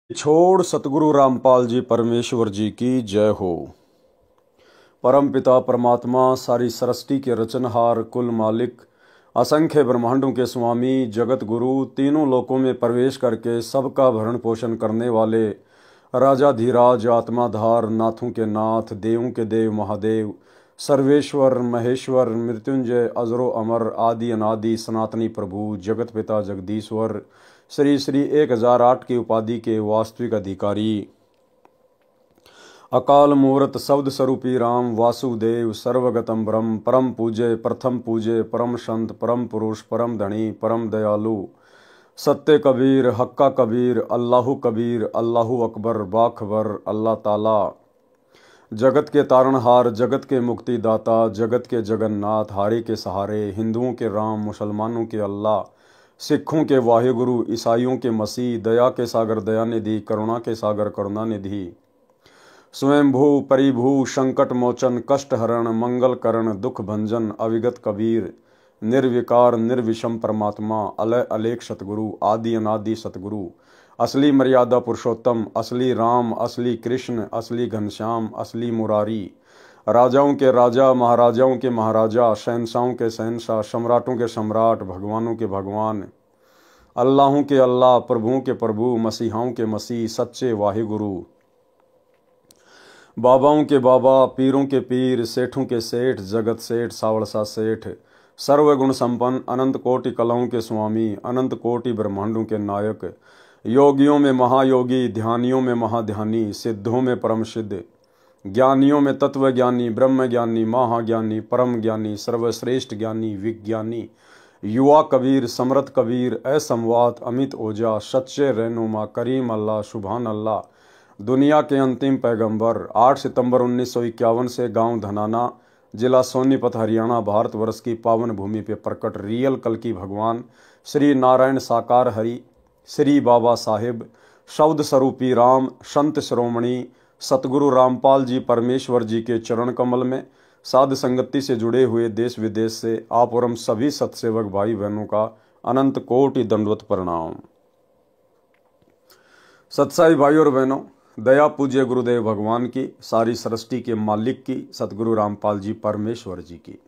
छोड़ सतगुरु रामपाल जी परमेश्वर जी की जय हो। परम पिता परमात्मा सारी सृष्टि के रचनहार कुल मालिक असंख्य ब्रह्मांडों के स्वामी जगत गुरु तीनों लोकों में प्रवेश करके सबका भरण पोषण करने वाले राजाधिराज आत्माधार नाथों के नाथ देवों के देव महादेव सर्वेश्वर महेश्वर मृत्युंजय अजरो अमर आदि अनादि सनातनी प्रभु जगत पिता जगदीश्वर श्री श्री 1008 की उपाधि के वास्तविक अधिकारी अकाल मूर्त शब्द स्वरूपी राम वासुदेव सर्वगतम ब्रह्म परम पूज्य प्रथम पूज्य परम संत परम पुरुष परम धनी परम दयालु सत्य कबीर हक्का कबीर अल्लाहु कबीर अल्लाहु अकबर बाखबर अल्लाह ताला जगत के तारणहार जगत के मुक्तिदाता जगत के जगन्नाथ हारे के सहारे हिंदुओं के राम मुसलमानों के अल्लाह सिखों के वाहिगुरु ईसाइयों के मसीह दया के सागर दयानिधि करुणा के सागर करुणानिधि स्वयंभू परिभू संकट मोचन कष्ट हरण मंगल करण दुख भंजन अविगत कबीर निर्विकार निर्विषम परमात्मा अलय अलेख सतगुरु आदि अनादि सतगुरु असली मर्यादा पुरुषोत्तम असली राम असली कृष्ण असली घनश्याम असली मुरारी राजाओं के राजा महाराजाओं के महाराजा शहनशाहों के शहनशाह सम्राटों के सम्राट भगवानों के भगवान अल्लाहों के अल्लाह प्रभुओं के प्रभु मसीहाओं के मसीह सच्चे वाहिगुरु बाबाओं के बाबा पीरों के पीर सेठों के सेठ जगत सेठ सावड़सा सेठ सर्वगुण संपन्न अनंत कोटि कलाओं के स्वामी अनंत कोटि ब्रह्मांडों के नायक योगियों में महायोगी ध्यानियों में महाध्यानी सिद्धों में परम सिद्ध ज्ञानियों में तत्व ज्ञानी ब्रह्म ज्ञानी महाज्ञानी परम ज्ञानी सर्वश्रेष्ठ ज्ञानी विज्ञानी युवा कबीर समृत कबीर असंवात अमित ओजा सच्चे रहनुमा करीम अल्लाह सुभान अल्लाह दुनिया के अंतिम पैगंबर 8 सितंबर 1951 से गांव धनाना जिला सोनीपत हरियाणा भारतवर्ष की पावन भूमि पे प्रकट रियल कल की भगवान श्री नारायण साकार हरि श्री बाबा साहिब शब्द स्वरूपी राम संत श्रोमणी सतगुरु रामपाल जी परमेश्वर जी के चरण कमल में साध संगति से जुड़े हुए देश विदेश से आप और हम सभी सत्सेवक भाई बहनों का अनंत कोटि दंडवत प्रणाम। सत्साई भाई और बहनों, दया पूज्य गुरुदेव भगवान की सारी सृष्टि के मालिक की सतगुरु रामपाल जी परमेश्वर जी की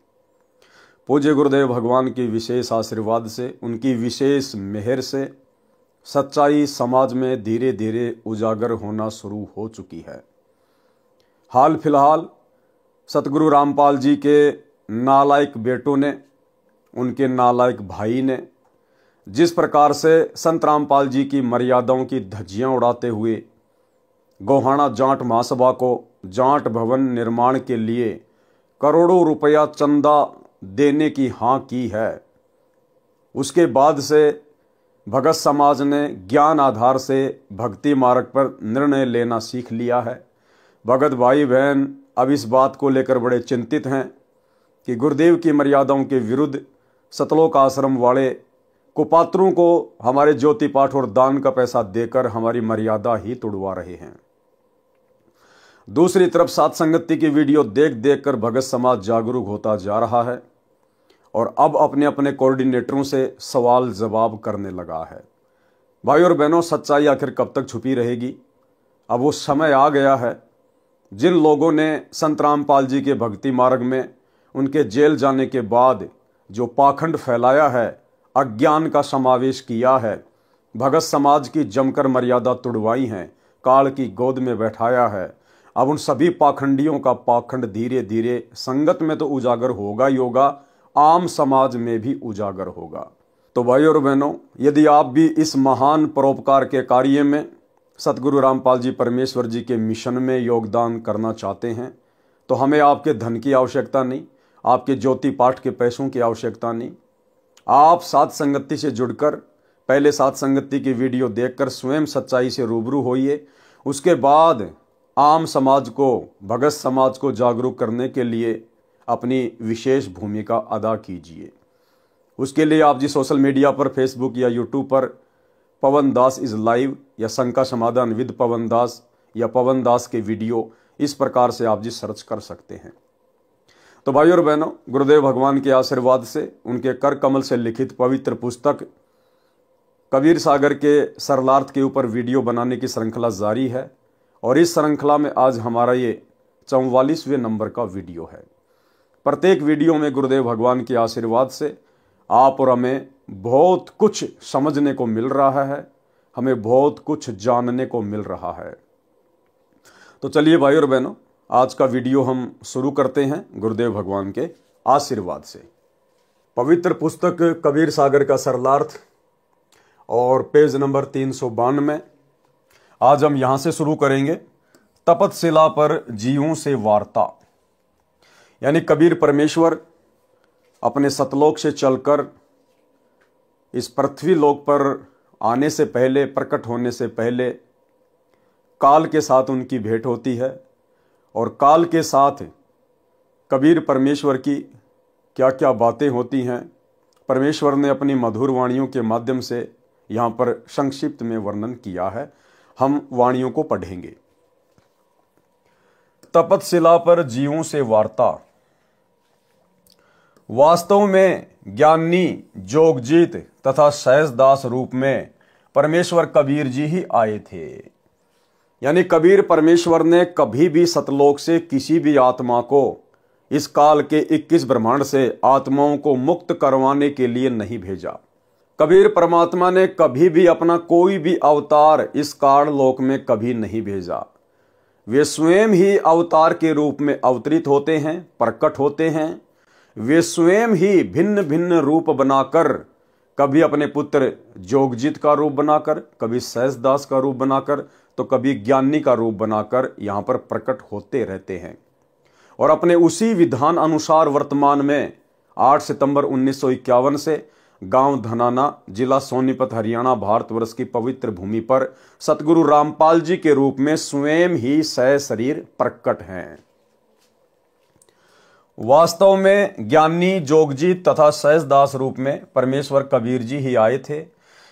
पूज्य गुरुदेव भगवान की विशेष आशीर्वाद से उनकी विशेष मेहर से सच्चाई समाज में धीरे धीरे उजागर होना शुरू हो चुकी है। हाल फिलहाल सतगुरु रामपाल जी के नालायक बेटों ने उनके नालायक भाई ने जिस प्रकार से संत रामपाल जी की मर्यादाओं की धज्जियां उड़ाते हुए गोहाना जाट महासभा को जाट भवन निर्माण के लिए करोड़ों रुपया चंदा देने की हाँ की है, उसके बाद से भगत समाज ने ज्ञान आधार से भक्ति मार्ग पर निर्णय लेना सीख लिया है। भगत भाई बहन अब इस बात को लेकर बड़े चिंतित हैं कि गुरुदेव की मर्यादाओं के विरुद्ध सतलोक आश्रम वाले कुपात्रों को हमारे ज्योति पाठ और दान का पैसा देकर हमारी मर्यादा ही तोड़वा रहे हैं। दूसरी तरफ सात संगति की वीडियो देख देख कर भगत समाज जागरूक होता जा रहा है और अब अपने अपने कोऑर्डिनेटरों से सवाल जवाब करने लगा है। भाई और बहनों, सच्चाई आखिर कब तक छुपी रहेगी? अब वो समय आ गया है जिन लोगों ने संत रामपाल जी के भक्ति मार्ग में उनके जेल जाने के बाद जो पाखंड फैलाया है, अज्ञान का समावेश किया है, भगत समाज की जमकर मर्यादा तुड़वाई है, काल की गोद में बैठाया है, अब उन सभी पाखंडियों का पाखंड धीरे धीरे संगत में तो उजागर होगा ही होगा, आम समाज में भी उजागर होगा। तो भाई और बहनों, यदि आप भी इस महान परोपकार के कार्य में सतगुरु रामपाल जी परमेश्वर जी के मिशन में योगदान करना चाहते हैं तो हमें आपके धन की आवश्यकता नहीं, आपके ज्योति पाठ के पैसों की आवश्यकता नहीं। आप साथ संगति से जुड़कर पहले साथ संगति की वीडियो देखकर स्वयं सच्चाई से रूबरू होइए, उसके बाद आम समाज को भगत समाज को जागरूक करने के लिए अपनी विशेष भूमिका अदा कीजिए। उसके लिए आप जी सोशल मीडिया पर फेसबुक या यूट्यूब पर पवन दास इज लाइव या शंका समाधान विद पवन दास या पवन दास के वीडियो इस प्रकार से आप जी सर्च कर सकते हैं। तो भाई और बहनों, गुरुदेव भगवान के आशीर्वाद से उनके कर कमल से लिखित पवित्र पुस्तक कबीर सागर के सरलार्थ के ऊपर वीडियो बनाने की श्रृंखला जारी है और इस श्रृंखला में आज हमारा ये 44वें नंबर का वीडियो है। प्रत्येक वीडियो में गुरुदेव भगवान के आशीर्वाद से आप और हमें बहुत कुछ समझने को मिल रहा है, हमें बहुत कुछ जानने को मिल रहा है। तो चलिए भाई और बहनों, आज का वीडियो हम शुरू करते हैं गुरुदेव भगवान के आशीर्वाद से। पवित्र पुस्तक कबीर सागर का सरलार्थ और पेज नंबर 392। आज हम यहां से शुरू करेंगे। तपतशिला पर जीवों से वार्ता, यानी कबीर परमेश्वर अपने सतलोक से चलकर इस पृथ्वी लोक पर आने से पहले, प्रकट होने से पहले काल के साथ उनकी भेंट होती है और काल के साथ कबीर परमेश्वर की क्या क्या बातें होती हैं, परमेश्वर ने अपनी मधुर वाणियों के माध्यम से यहाँ पर संक्षिप्त में वर्णन किया है। हम वाणियों को पढ़ेंगे। तपतशिला पर जीवों से वार्ता। वास्तव में ज्ञानी, जोगजीत तथा सहजदास रूप में परमेश्वर कबीर जी ही आए थे। यानी कबीर परमेश्वर ने कभी भी सतलोक से किसी भी आत्मा को इस काल के 21 ब्रह्मांड से आत्माओं को मुक्त करवाने के लिए नहीं भेजा। कबीर परमात्मा ने कभी भी अपना कोई भी अवतार इस काल लोक में कभी नहीं भेजा। वे स्वयं ही अवतार के रूप में अवतरित होते हैं, प्रकट होते हैं। वे स्वयं ही भिन्न भिन्न रूप बनाकर, कभी अपने पुत्र जोगजीत का रूप बनाकर, कभी सहजदास का रूप बनाकर, तो कभी ज्ञानी का रूप बनाकर यहाँ पर प्रकट होते रहते हैं और अपने उसी विधान अनुसार वर्तमान में 8 सितंबर 1951 से गांव धनाना, जिला सोनीपत, हरियाणा, भारतवर्ष की पवित्र भूमि पर सतगुरु रामपाल जी के रूप में स्वयं ही सहशरीर प्रकट हैं। वास्तव में ज्ञानी, जोगजीत तथा सहजदास रूप में परमेश्वर कबीर जी ही आए थे।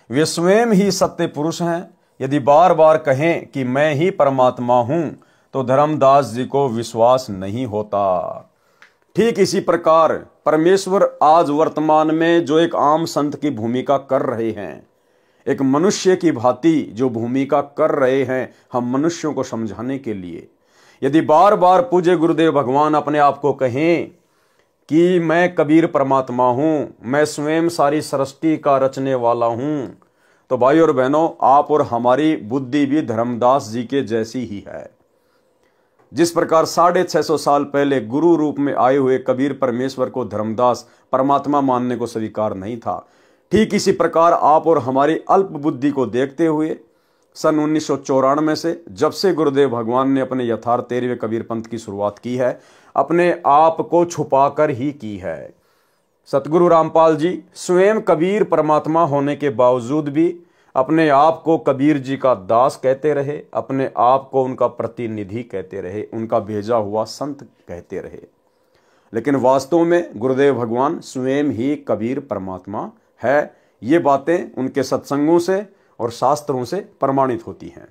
वे स्वयं ही सत्य पुरुष हैं। यदि बार बार कहें कि मैं ही परमात्मा हूं तो धर्मदास जी को विश्वास नहीं होता। ठीक इसी प्रकार परमेश्वर आज वर्तमान में जो एक आम संत की भूमिका कर रहे हैं, एक मनुष्य की भांति जो भूमिका कर रहे हैं हम मनुष्यों को समझाने के लिए, यदि बार बार पूज्य गुरुदेव भगवान अपने आप को कहें कि मैं कबीर परमात्मा हूं, मैं स्वयं सारी सृष्टि का रचने वाला हूं, तो भाई और बहनों, आप और हमारी बुद्धि भी धर्मदास जी के जैसी ही है। जिस प्रकार 650 साल पहले गुरु रूप में आए हुए कबीर परमेश्वर को धर्मदास परमात्मा मानने को स्वीकार नहीं था, ठीक इसी प्रकार आप और हमारी अल्प बुद्धि को देखते हुए सन 1994 से जब से गुरुदेव भगवान ने अपने यथार्थ 13वें कबीर पंथ की शुरुआत की है, अपने आप को छुपाकर ही की है। सतगुरु रामपाल जी स्वयं कबीर परमात्मा होने के बावजूद भी अपने आप को कबीर जी का दास कहते रहे, अपने आप को उनका प्रतिनिधि कहते रहे, उनका भेजा हुआ संत कहते रहे। लेकिन वास्तव में गुरुदेव भगवान स्वयं ही कबीर परमात्मा है। ये बातें उनके सत्संगों से और शास्त्रों से प्रमाणित होती हैं।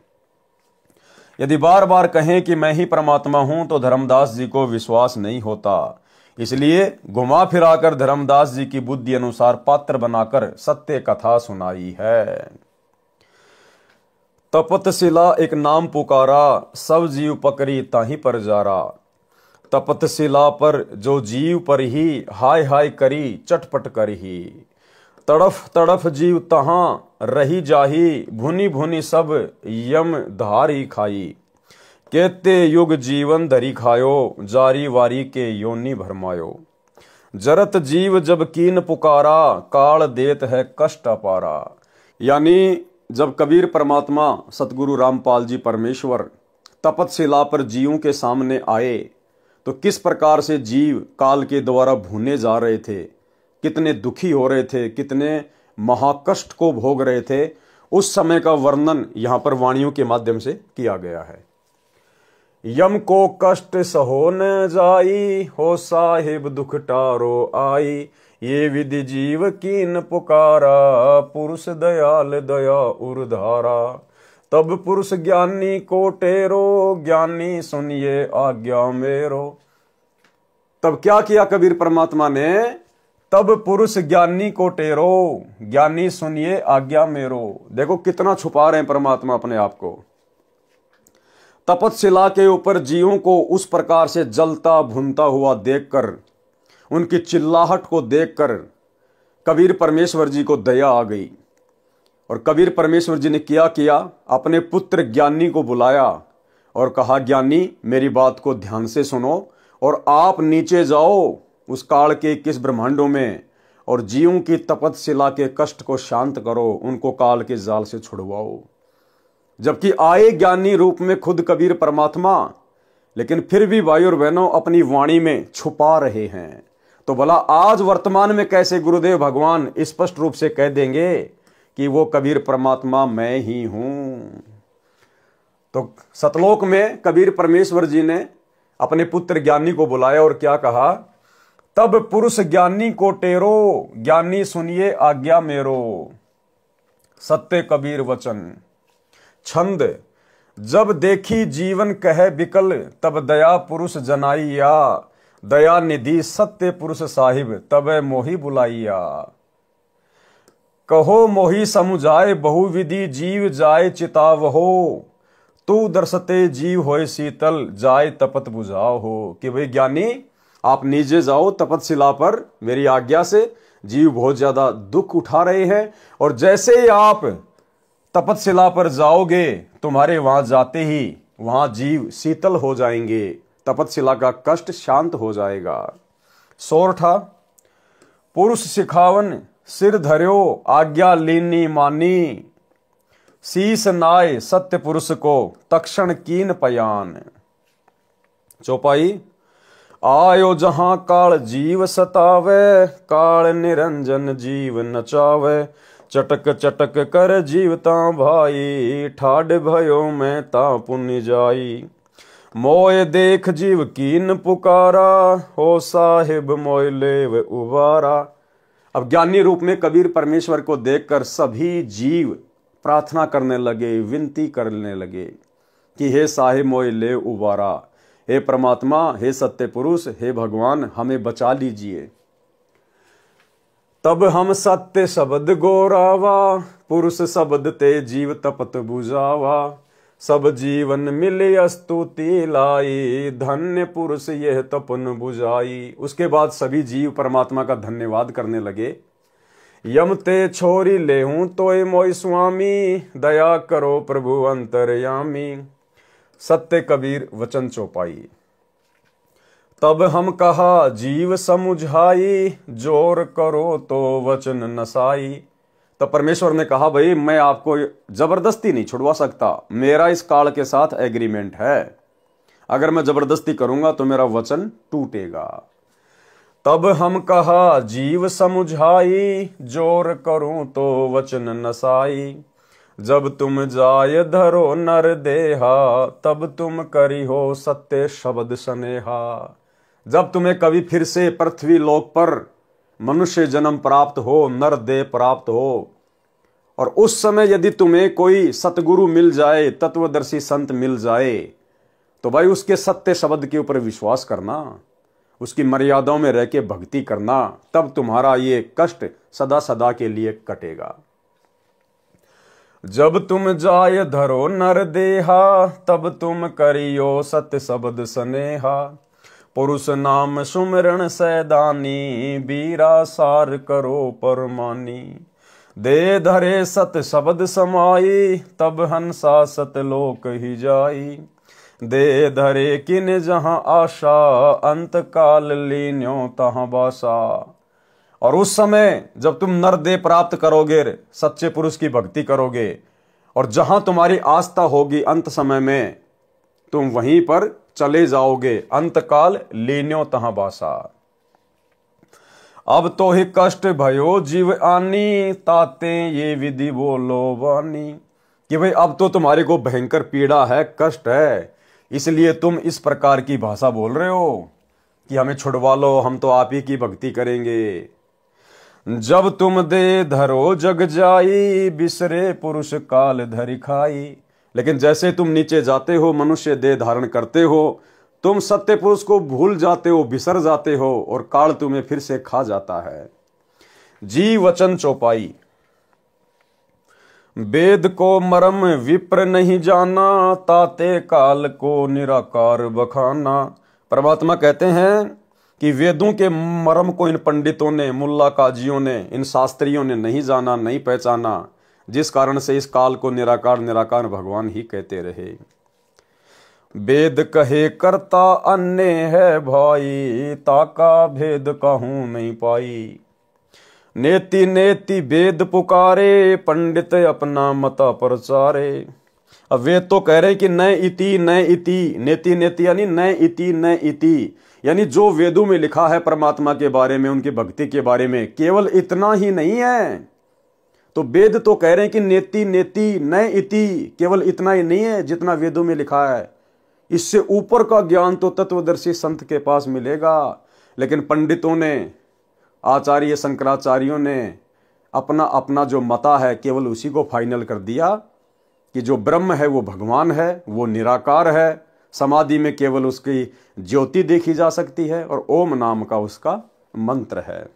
यदि बार बार कहें कि मैं ही परमात्मा हूं तो धर्मदास जी को विश्वास नहीं होता। इसलिए घुमा फिराकर धर्मदास जी की बुद्धि अनुसार पात्र बनाकर सत्य कथा सुनाई है। तपतशिला एक नाम पुकारा, सब जीव पकड़ी ताही पर जारा। तपतशिला पर जो जीव पर ही हाय हाय करी, चटपट करही। तड़फ तड़फ जीव तहां रही जाही, भुनी भुनी सब यम धारी खाई। केते युग जीवन धरी खायो, जारी वारी के योनि भरमायो। जरत जीव जब कीन पुकारा, काल देत है कष्ट अपारा। यानी जब कबीर परमात्मा सतगुरु रामपाल जी परमेश्वर तपतशिला पर जीवों के सामने आए तो किस प्रकार से जीव काल के द्वारा भूने जा रहे थे, कितने दुखी हो रहे थे, कितने महाकष्ट को भोग रहे थे, उस समय का वर्णन यहाँ पर वाणियों के माध्यम से किया गया है। यम को कष्ट सहो न जाई, हो साहिब दुख टारो आई। ये विधि जीव कीन पुकारा, पुरुष दयाल दया उर्धारा। तब पुरुष ज्ञानी को टेरो, ज्ञानी सुनिए आज्ञा मेरो। तब क्या किया कबीर परमात्मा ने? तब पुरुष ज्ञानी को टेरो, ज्ञानी सुनिए आज्ञा मेरो। देखो कितना छुपा रहे हैं परमात्मा अपने आप को। तपतशिला के ऊपर जीवों को उस प्रकार से जलता भुनता हुआ देखकर, उनकी चिल्लाहट को देखकर कबीर परमेश्वर जी को दया आ गई। और कबीर परमेश्वर जी ने क्या किया, अपने पुत्र ज्ञानी को बुलाया और कहा, ज्ञानी मेरी बात को ध्यान से सुनो और आप नीचे जाओ उस काल के 21 ब्रह्मांडों में और जीवों की तपतशिला के कष्ट को शांत करो, उनको काल के जाल से छुड़वाओ। जबकि आए ज्ञानी रूप में खुद कबीर परमात्मा, लेकिन फिर भी भाई और बहनों अपनी वाणी में छुपा रहे हैं। तो भला आज वर्तमान में कैसे गुरुदेव भगवान स्पष्ट रूप से कह देंगे कि वो कबीर परमात्मा मैं ही हूं। तो सतलोक में कबीर परमेश्वर जी ने अपने पुत्र ज्ञानी को बुलाया और क्या कहा, तब पुरुष ज्ञानी को टेरो, ज्ञानी सुनिए आज्ञा मेरो। सत्य कबीर वचन। छंद। जब देखी जीवन कहे बिकल, तब दया पुरुष जनाइया, दया निधि सत्य पुरुष साहिब, तब मोही बुलाइया। कहो मोही समुझाए बहुविधि, जीव जाए चिताव हो, तू दर्शते जीव होए शीतल, जाए तपत बुझाओ हो। कि भाई ज्ञानी आप नीचे जाओ तपतशिला पर, मेरी आज्ञा से। जीव बहुत ज्यादा दुख उठा रहे हैं और जैसे ही आप तपतशिला पर जाओगे, तुम्हारे वहां जाते ही वहां जीव शीतल हो जाएंगे, तपतशिला का कष्ट शांत हो जाएगा। सोरठा। पुरुष सिखावन सिर धर्यो, आज्ञा लीनी मानी, शीस नाय सत्य पुरुष को, तक्षण कीन पयान। चौपाई। आयो जहां काल जीव सतावे, काल निरंजन जीव नचावे, चटक चटक कर जीवता भाई, ठाड भयो मैं ता पुण्य जाई। मोय देख जीव कीन पुकारा, हो साहिब मोय लेव उबारा। अब ज्ञानी रूप में कबीर परमेश्वर को देखकर सभी जीव प्रार्थना करने लगे, विनती करने लगे कि हे साहिब मोय ले उबारा, हे परमात्मा, हे सत्य पुरुष, हे भगवान, हमें बचा लीजिए। तब हम सत्य शब्द गोरावा, पुरुष शब्द ते जीव तपत बुझावा, सब जीवन मिले स्तुति लाई, धन्य पुरुष यह तपन बुझाई। उसके बाद सभी जीव परमात्मा का धन्यवाद करने लगे। यम ते छोरी लेहूं तोय मोय स्वामी, दया करो प्रभु अंतर्यामी। सत्य कबीर वचन चौपाई। तब हम कहा जीव समुझाई, जोर करो तो वचन नसाई। तो परमेश्वर ने कहा, भाई मैं आपको जबरदस्ती नहीं छुड़वा सकता, मेरा इस काल के साथ एग्रीमेंट है, अगर मैं जबरदस्ती करूंगा तो मेरा वचन टूटेगा। तब हम कहा जीव समुझाई, जोर करूं तो वचन नसाई। जब तुम जाय धरो नर देहा, तब तुम करी हो सत्य शब्द स्नेहा। जब तुम्हें कभी फिर से पृथ्वी लोक पर मनुष्य जन्म प्राप्त हो, नर देह प्राप्त हो, और उस समय यदि तुम्हें कोई सतगुरु मिल जाए, तत्वदर्शी संत मिल जाए, तो भाई उसके सत्य शब्द के ऊपर विश्वास करना, उसकी मर्यादाओं में रह के भक्ति करना, तब तुम्हारा ये कष्ट सदा सदा के लिए कटेगा। जब तुम जाय धरो नर देहा, तब तुम करियो सत्य शब्द स्नेहा। पुरुष नाम सुमिरन सैदानी, बीरा सार करो परमानी। दे धरे सत शब्द समाई, तब हंसा सतलोक ही जाई। दे धरे किन जहां आशा, अंत काल लीन्यो तहां बासा। और उस समय जब तुम नर देह प्राप्त करोगे, सच्चे पुरुष की भक्ति करोगे, और जहां तुम्हारी आस्था होगी अंत समय में, तुम वहीं पर चले जाओगे। अंतकाल लीन्यो तहां बासा। अब तो ही कष्ट भयो जीव आनी, ताते ये विधि बोलो वानी। कि भाई अब तो तुम्हारे को भयंकर पीड़ा है, कष्ट है, इसलिए तुम इस प्रकार की भाषा बोल रहे हो कि हमें छुड़वा लो, हम तो आप ही की भक्ति करेंगे। जब तुम दे धरो जग जाई, बिसरे पुरुष काल धरि खाई। लेकिन जैसे तुम नीचे जाते हो, मनुष्य देह धारण करते हो, तुम सत्य पुरुष को भूल जाते हो, बिसर जाते हो, और काल तुम्हें फिर से खा जाता है। जी वचन चौपाई। वेद को मरम विप्र नहीं जाना, ताते काल को निराकार बखाना। परमात्मा कहते हैं कि वेदों के मर्म को इन पंडितों ने, मुल्ला काजियों ने, इन शास्त्रियों ने नहीं जाना, नहीं पहचाना, जिस कारण से इस काल को निराकार निराकार भगवान ही कहते रहे। वेद कहे करता अन्य है भाई, ताका भेद कहूं नहीं पाई। नेति नेति वेद पुकारे, पंडित अपना मता प्रचारे। अब वेद तो कह रहे कि न इति न इति, नेति नेति यानी न इति न इति, यानी जो वेदों में लिखा है परमात्मा के बारे में, उनकी भक्ति के बारे में, केवल इतना ही नहीं है। तो वेद तो कह रहे हैं कि नेति नेति न इति, केवल इतना ही नहीं है जितना वेदों में लिखा है। इससे ऊपर का ज्ञान तो तत्वदर्शी संत के पास मिलेगा। लेकिन पंडितों ने, आचार्य शंकराचार्यों ने अपना अपना जो मता है केवल उसी को फाइनल कर दिया कि जो ब्रह्म है वो भगवान है, वो निराकार है। समाधि में केवल उसकी ज्योति देखी जा सकती है और ओम नाम का उसका मंत्र है।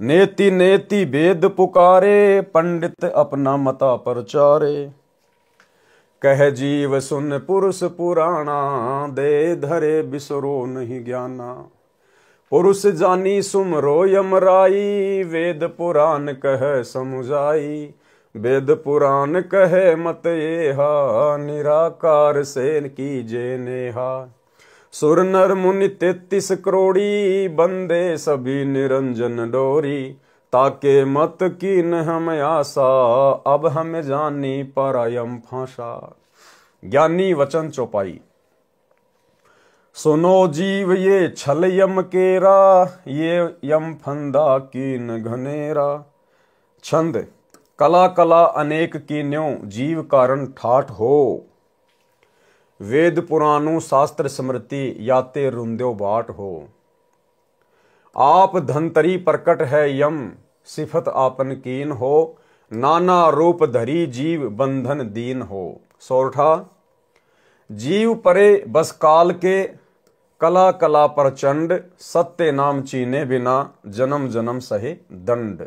नेति नेति वेद पुकारे, पंडित अपना मता प्रचारे। कह जीव सुन पुरुष पुराणा, दे धरे बिसरो नहीं ज्ञाना। पुरुष जानी सुमरो यमराई, वेद पुराण कह समुझाई। वेद पुराण कहे मत येहा, निराकार से कीजे नेहा। सुर नर मुनि 33 करोड़ी, बंदे सभी निरंजन डोरी। ताके मत कीन हम आशा, अब हम जानी परायम फांसा। ज्ञानी वचन चौपाई। सुनो जीव ये छल यम केरा, ये यम फंदा कीन घनेरा। छंद। कला कला अनेक कीन्यों, जीव कारण ठाठ हो। वेद पुराणों शास्त्र स्मृति, याते रुंद्यो बाट हो। आप धनतरी प्रकट है यम, सिफत आपन कीन हो। नाना रूप धरी जीव, बंधन दीन हो। सोरठा। जीव परे बस काल के, कला कला प्रचंड। सत्य नाम चीने बिना, जन्म जन्म सहे दंड।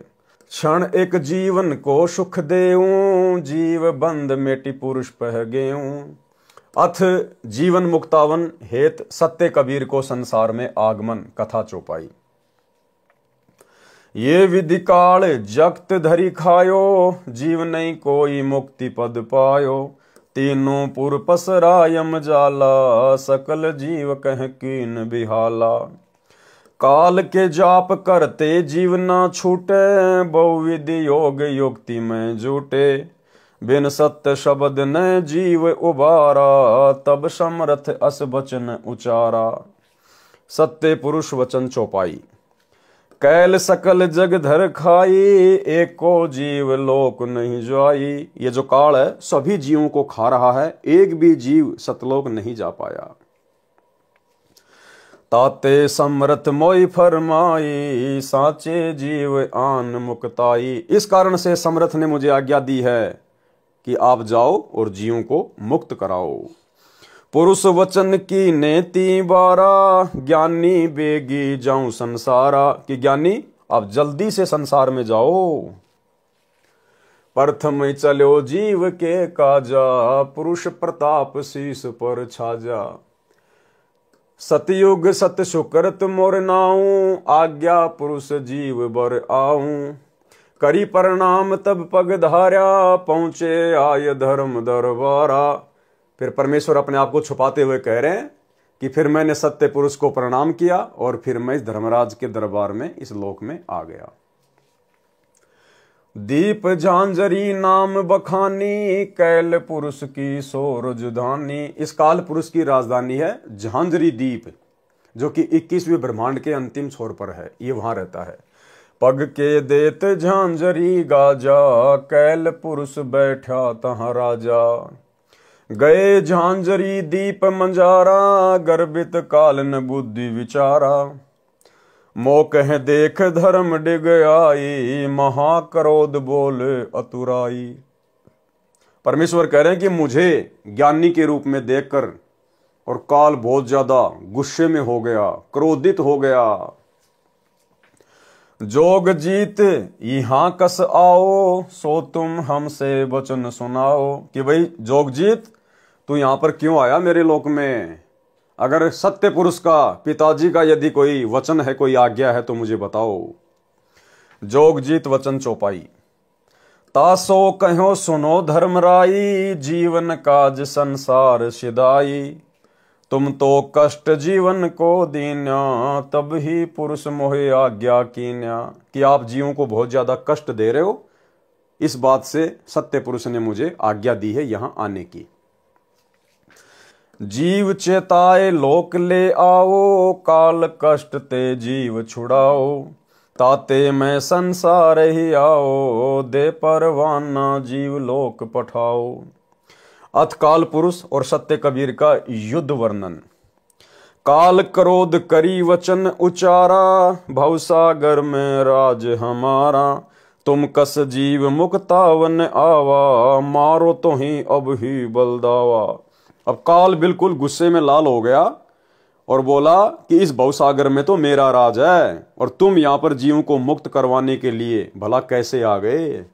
क्षण एक जीवन को सुख देऊं, जीव बंद मेटी पुरुष पह गेऊं। अथ जीवन मुक्तावन हेत, सत्य कबीर को संसार में आगमन। कथा चौपाई। ये विधि काल जगत धरी खायो, जीव नहीं कोई मुक्ति पद पायो। तीनों पुर पसरा यम जाला, सकल जीव कह कीन बिहाला। काल के जाप करते जीव ना छूटे, बहुविधि योग युक्ति में जुटे। बिन सत्य शब्द न जीव उबारा, तब समर्थ अस वचन उचारा। सत्य पुरुष वचन चौपाई। कैल सकल जग धर खाई, एको जीव लोक नहीं जाई। ये जो काल है सभी जीवों को खा रहा है, एक भी जीव सतलोक नहीं जा पाया। ताते समर्थ मोई फरमाई, साचे जीव आन मुक्ताई। इस कारण से समर्थ ने मुझे आज्ञा दी है कि आप जाओ और जीवों को मुक्त कराओ। पुरुष वचन की नेति बारा, ज्ञानी बेगी जाऊं संसारा। कि ज्ञानी आप जल्दी से संसार में जाओ। प्रथम चलो जीव के काजा, पुरुष प्रताप शीस पर छाजा। सतयुग सत सुकृत मोर नाऊं, आज्ञा पुरुष जीव बर आऊं। करी प्रणाम तब पग धार्या, पहुंचे आय धर्म दरबारा। फिर परमेश्वर अपने आप को छुपाते हुए कह रहे हैं कि फिर मैंने सत्य पुरुष को प्रणाम किया और फिर मैं इस धर्मराज के दरबार में, इस लोक में आ गया। दीप झांझरी नाम बखानी, कैल पुरुष की सो राजधानी। इस काल पुरुष की राजधानी है झांझरी द्वीप, जो कि 21वें ब्रह्मांड के अंतिम छोर पर है। ये वहां रहता है। पग के देत झांझरी गाजा, कैल पुरुष बैठा तहां राजा। गए झांझरी दीप मंजारा, गर्भित काल न बुद्धि विचारा। मोकह देख धर्म डिग आई, महाक्रोध बोल अतुराई। परमेश्वर कह रहे हैं कि मुझे ज्ञानी के रूप में देखकर और काल बहुत ज्यादा गुस्से में हो गया, क्रोधित हो गया। जोग जीत यहाँ कस आओ, सो तुम हमसे वचन सुनाओ। कि भाई जोग जीत, तू यहां पर क्यों आया मेरे लोक में? अगर सत्य पुरुष का, पिताजी का यदि कोई वचन है, कोई आज्ञा है तो मुझे बताओ। जोग जीत वचन चौपाई। तासो कहो सुनो धर्मराई, जीवन काज संसार सिदाई। तुम तो कष्ट जीवन को दीन्या, तब ही पुरुष मोहे आज्ञा कीन्या। कि आप जीवों को बहुत ज्यादा कष्ट दे रहे हो, इस बात से सत्य पुरुष ने मुझे आज्ञा दी है यहां आने की। जीव चेताए लोक ले आओ, काल कष्ट ते जीव छुड़ाओ। ताते मैं संसार ही आओ, दे परवाना जीव लोक पठाओ। अथ काल पुरुष और सत्य कबीर का युद्ध वर्णन। काल क्रोध करी वचन उचारा, भवसागर में राज हमारा। तुम कस जीव मुक्तावन आवा, मारो तो ही अब ही बलदावा। अब काल बिल्कुल गुस्से में लाल हो गया और बोला कि इस भवसागर में तो मेरा राज है, और तुम यहां पर जीवों को मुक्त करवाने के लिए भला कैसे आ गए?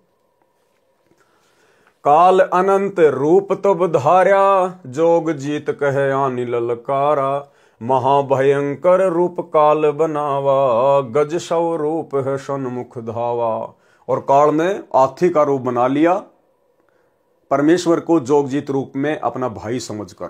काल अनंत रूप तब धार्या, जोग जीत कहे आनि ललकारा। महाभयंकर रूप काल बनावा, गज सौ रूप है सन्मुख धावा। और काल ने हाथी का रूप बना लिया, परमेश्वर को जोगजीत रूप में अपना भाई समझकर।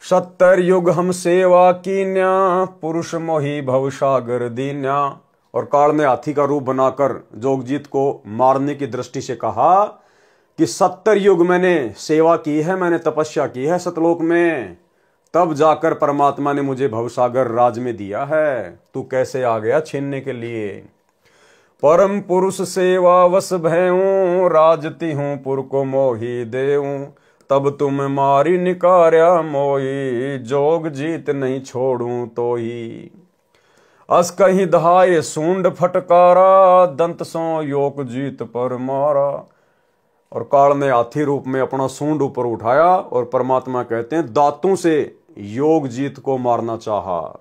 70 युग हम सेवा कीन्या, पुरुष मोहि भवसागर दीन्या। और काल ने हाथी का रूप बनाकर जोगजीत को मारने की दृष्टि से कहा कि 70 युग मैंने सेवा की है, मैंने तपस्या की है सतलोक में, तब जाकर परमात्मा ने मुझे भवसागर राज में दिया है। तू कैसे आ गया छीनने के लिए? परम पुरुष सेवा वश भयूं, राजती हूं पुर को मोही देऊं। तब तुम मारी निकार्या मोही, जोग जीत नहीं छोड़ूं तो ही। अस कहीं दहाए सूंड फटकारा, दंत सो योक जीत पर मारा। और काल ने हाथी रूप में अपना सूंड ऊपर उठाया और परमात्मा कहते हैं दांतों से योग जीत को मारना चाहा।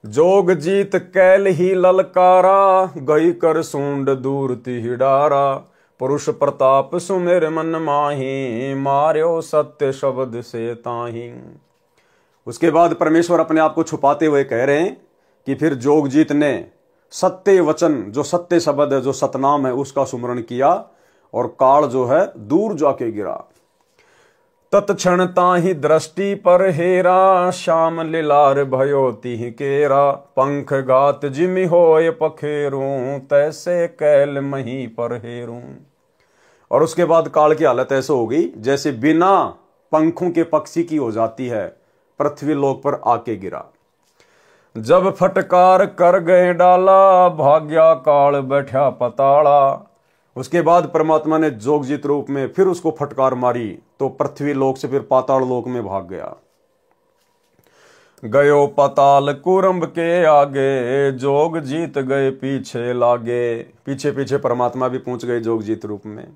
जोग जीत कैल ही ललकारा, गई कर सूंड दूर तिहि डारा। पुरुष प्रताप सुमेर मन माही, मार्यो सत्य शब्द से ताही। उसके बाद परमेश्वर अपने आप को छुपाते हुए कह रहे हैं कि फिर जोगजीत ने सत्य वचन, जो सत्य शब्द है, जो सतनाम है, उसका सुमरण किया और काल जो है दूर जाके गिरा। तत्क्षण ताहि दृष्टि पर हेरा, श्याम लिलार भयो तिहि केरा। पंख घात जिमि होय पखेरूं, तैसे कैल मही पर हेरूं। और उसके बाद काल की हालत ऐसे हो गई जैसे बिना पंखों के पक्षी की हो जाती है, पृथ्वी लोक पर आके गिरा। जब फटकार कर गए डाला, भाग्या काल बैठा पताड़ा। उसके बाद परमात्मा ने जोगजीत रूप में फिर उसको फटकार मारी तो पृथ्वी लोक से फिर पाताल लोक में भाग गया। गयो पताल कुरंब के आगे, जोग जीत गए पीछे लागे। पीछे पीछे परमात्मा भी पहुंच गए जोगजीत रूप में।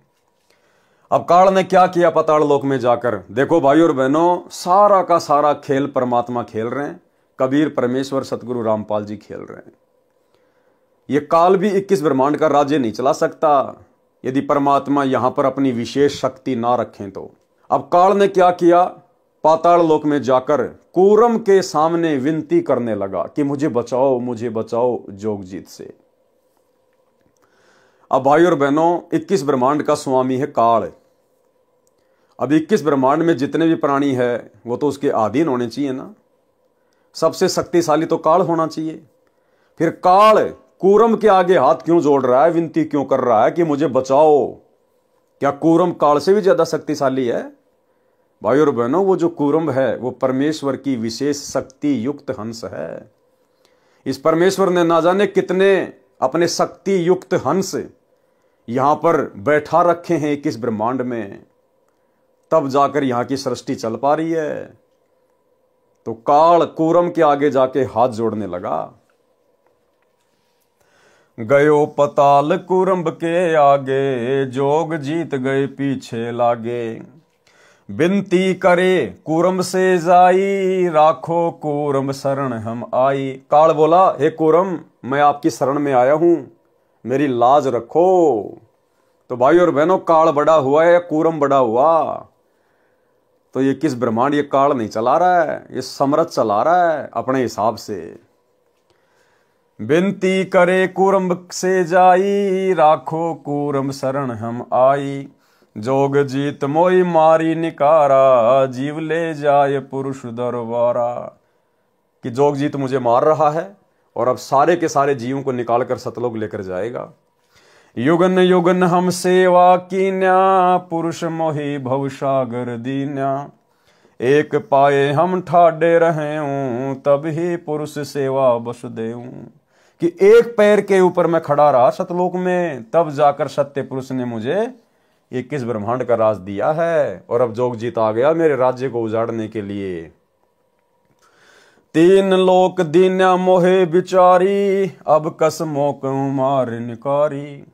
अब काल ने क्या किया पताल लोक में जाकर? देखो भाई और बहनों, सारा का सारा खेल परमात्मा खेल रहे हैं, कबीर, परमेश्वर, सतगुरु रामपाल जी खेल रहे हैं। ये काल भी 21 ब्रह्मांड का राज्य नहीं चला सकता यदि परमात्मा यहां पर अपनी विशेष शक्ति ना रखें तो। अब काल ने क्या किया? पाताल लोक में जाकर कूरम के सामने विनती करने लगा कि मुझे बचाओ, मुझे बचाओ जोगजीत से। अब भाई और बहनों, 21 ब्रह्मांड का स्वामी है काल। अब 21 ब्रह्मांड में जितने भी प्राणी है वो तो उसके अधीन होने चाहिए ना। सबसे शक्तिशाली तो काल होना चाहिए। फिर काल कूरम के आगे हाथ क्यों जोड़ रहा है, विनती क्यों कर रहा है कि मुझे बचाओ? क्या कूरम काल से भी ज्यादा शक्तिशाली है? भाई और बहनों, वो जो कूरम है वो परमेश्वर की विशेष शक्ति युक्त हंस है। इस परमेश्वर ने ना जाने कितने अपने शक्ति युक्त हंस यहां पर बैठा रखे हैं 21 ब्रह्मांड में, तब जाकर यहां की सृष्टि चल पा रही है। तो काल कूरम के आगे जाके हाथ जोड़ने लगा। गयो पताल कुरंब के आगे, जोग जीत गए पीछे लागे। बिनती करे कूरम से जाई, राखो कूरम शरण हम आई। काल बोला, हे कूरम, मैं आपकी शरण में आया हूं, मेरी लाज रखो। तो भाई और बहनों, काल बड़ा हुआ है या कूरम बड़ा हुआ? तो ये किस ब्रह्मांड, ये काल नहीं चला रहा है, ये समरथ चला रहा है अपने हिसाब से। बिनती करे कूरम से जाई, राखो कूरम शरण हम आई। जोग जीत मोई मारी निकारा, जीव ले जाए पुरुष दरबारा। कि जोग जीत मुझे मार रहा है और अब सारे के सारे जीवों को निकाल कर सतलोक लेकर जाएगा। युगन युगन हम सेवा कीन्या, पुरुष मोहि भवसागर दीन्या। एक पाए हम ठाडे रहे हूं, तब ही पुरुष सेवा बस देऊं। कि एक पैर के ऊपर मैं खड़ा रहा सतलोक में, तब जाकर सत्य पुरुष ने मुझे 21 ब्रह्मांड का राज दिया है। और अब जोग जीत आ गया मेरे राज्य को उजाड़ने के लिए। 3 लोक दीन्या मोहे बिचारी, अब कसमों को मार निकारी।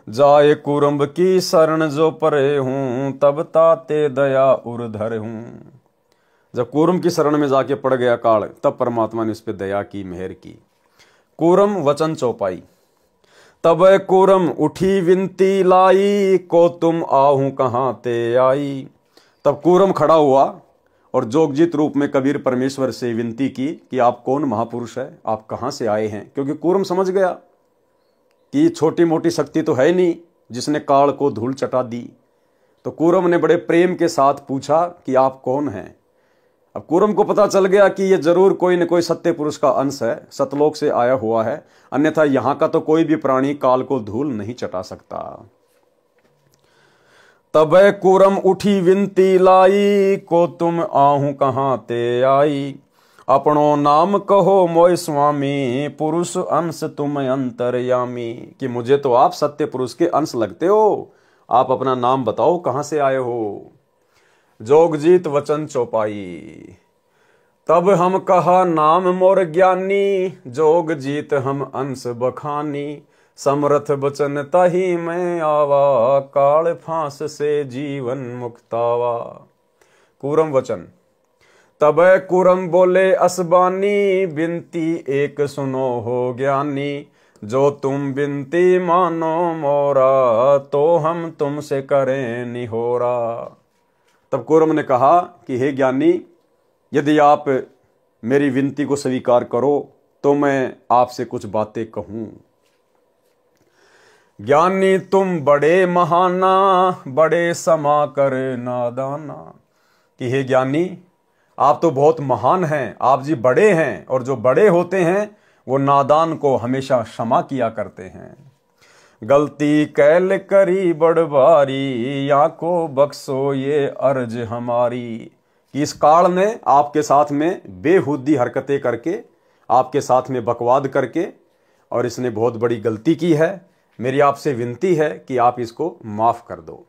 जाए कुरम्ब की शरण जो परे हूं, तब ताते दया उर्धर हूं। जब कूरम की शरण में जाके पड़ गया काल, तब परमात्मा ने उस पर दया की, मेहर की। कूरम वचन चौपाई। तब कूरम उठी विनती लाई, को तुम आहू कहां ते आई। तब कूरम खड़ा हुआ और जोगजीत रूप में कबीर परमेश्वर से विनती की कि आप कौन महापुरुष है, आप कहां से आए हैं। क्योंकि कूरम समझ गया कि छोटी मोटी शक्ति तो है नहीं जिसने काल को धूल चटा दी। तो कूरम ने बड़े प्रेम के साथ पूछा कि आप कौन हैं। अब कूरम को पता चल गया कि ये जरूर कोई न कोई सत्य पुरुष का अंश है, सतलोक से आया हुआ है, अन्यथा यहां का तो कोई भी प्राणी काल को धूल नहीं चटा सकता। तब कूरम उठी विनती लाई, को तुम आहू कहां ते आई। अपनो नाम कहो मोय स्वामी, पुरुष अंश तुम अंतर्यामी। कि मुझे तो आप सत्य पुरुष के अंश लगते हो, आप अपना नाम बताओ, कहां से आए हो। जोगजीत वचन चौपाई। तब हम कहा नाम मोर ज्ञानी, जोगजीत हम अंश बखानी। समरथ बचन तही मैं आवा, काल फांस से जीवन मुक्तावा। कूरम वचन। तब कूरम बोले असबानी, बिनती एक सुनो हो ज्ञानी। जो तुम बिनती मानो मोरा, तो हम तुमसे करें निहोरा। तब कूरम ने कहा कि हे ज्ञानी, यदि आप मेरी विनती को स्वीकार करो तो मैं आपसे कुछ बातें कहूं। ज्ञानी तुम बड़े महाना, बड़े समा कर नादाना। कि हे ज्ञानी, आप तो बहुत महान हैं, आप जी बड़े हैं, और जो बड़े होते हैं वो नादान को हमेशा क्षमा किया करते हैं। गलती कैल करी बड़ भारी, या को बख्शो ये अर्ज हमारी। कि इस काल ने आपके साथ में बेहुदी हरकतें करके, आपके साथ में बकवाद करके, और इसने बहुत बड़ी गलती की है। मेरी आपसे विनती है कि आप इसको माफ कर दो।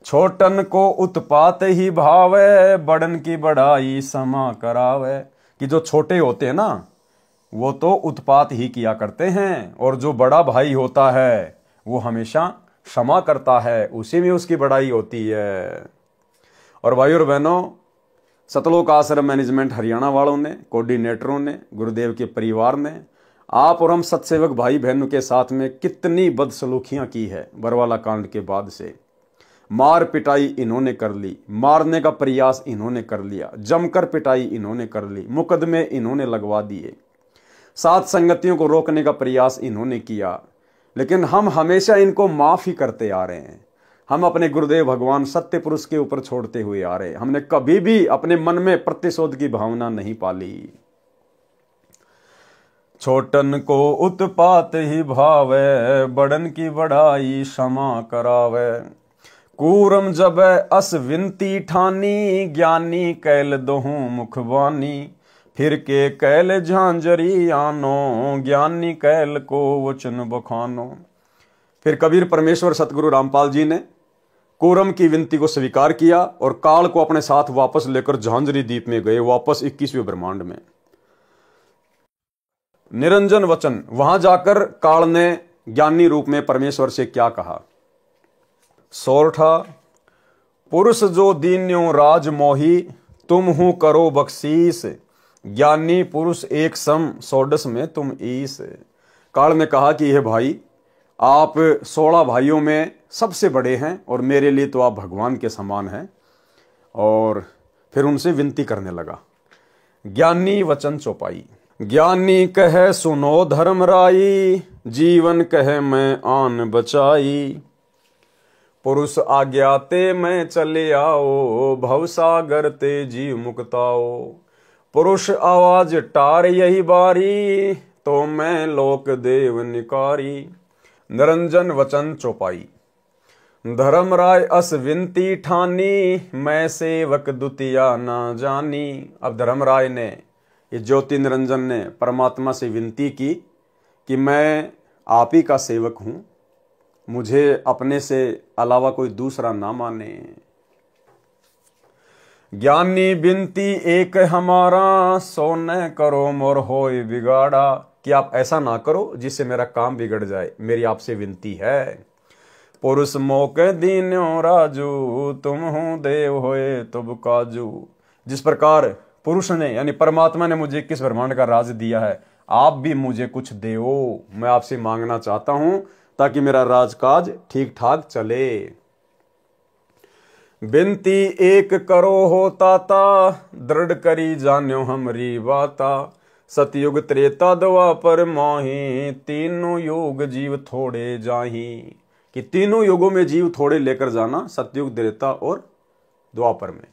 छोटन को उत्पात ही भावे, बड़न की बड़ाई समा करावे। कि जो छोटे होते हैं ना, वो तो उत्पात ही किया करते हैं, और जो बड़ा भाई होता है वो हमेशा क्षमा करता है, उसी में उसकी बड़ाई होती है। और भाई और बहनों, सतलोक आश्रम मैनेजमेंट हरियाणा वालों ने, कोऑर्डिनेटरों ने, गुरुदेव के परिवार ने, आप और हम सत्सेवक भाई बहनों के साथ में कितनी बदसलूकियां की है। बरवाला कांड के बाद से मार पिटाई इन्होंने कर ली, मारने का प्रयास इन्होंने कर लिया, जमकर पिटाई इन्होंने कर ली, मुकदमे इन्होंने लगवा दिए, साथ संगतियों को रोकने का प्रयास इन्होंने किया, लेकिन हम हमेशा इनको माफ ही करते आ रहे हैं। हम अपने गुरुदेव भगवान सत्य पुरुष के ऊपर छोड़ते हुए आ रहे हैं। हमने कभी भी अपने मन में प्रतिशोध की भावना नहीं पाली। छोटन को उत्पात ही भावे, बड़न की बड़ाई क्षमा करावे। कूरम जब अस विनती ठानी, ज्ञानी कैल दोहूं मुखबानी। फिर के कैल झांझरी आनो, ज्ञानी कैल को वचन बखानो। फिर कबीर परमेश्वर सतगुरु रामपाल जी ने कूरम की विनती को स्वीकार किया और काल को अपने साथ वापस लेकर झांझरी द्वीप में गए, वापस 21वें ब्रह्मांड में। निरंजन वचन। वहां जाकर काल ने ज्ञानी रूप में परमेश्वर से क्या कहा। सोरठा। पुरुष जो दीन्यो राज मोही, तुम हूं करो बख्शीस, ज्ञानी पुरुष एक सम सोडस में तुम ईस। काल ने कहा कि यह भाई, आप 16 भाइयों में सबसे बड़े हैं और मेरे लिए तो आप भगवान के समान हैं। और फिर उनसे विनती करने लगा। ज्ञानी वचन चौपाई। ज्ञानी कहे सुनो धर्म राई, जीवन कहे मैं आन बचाई। पुरुष आज्ञा ते मैं चले आओ, भवसागर ते जीव मुक्ताओ। पुरुष आवाज टार यही बारी, तो मैं लोक देव निकारी। निरंजन वचन चौपाई। धर्म राय अस विनती ठानी, मैं सेवक दुतिया ना जानी। अब धर्मराय ने, ये ज्योति निरंजन ने परमात्मा से विनती की कि मैं आप ही का सेवक हूं, मुझे अपने से अलावा कोई दूसरा ना माने। ज्ञानी विनती एक हमारा, सो न करो मोर होय बिगाड़ा। कि आप ऐसा ना करो जिससे मेरा काम बिगड़ जाए, मेरी आपसे विनती है। पुरुष मौके दीन्यो राजू, तुम हूं देव होए तुब काजू। जिस प्रकार पुरुष ने यानी परमात्मा ने मुझे 21 ब्रह्मांड का राज दिया है, आप भी मुझे कुछ देओ। मैं आपसे मांगना चाहता हूं ताकि मेरा राजकाज ठीक ठाक चले। बिनती एक करो हो ताता, दृढ़ करी जान्यो हमरी बाता। सतयुग त्रेता द्वापर माही, तीनों युग जीव थोड़े जाही। कि तीनों युगों में जीव थोड़े लेकर जाना, सतयुग त्रेता और द्वापर में।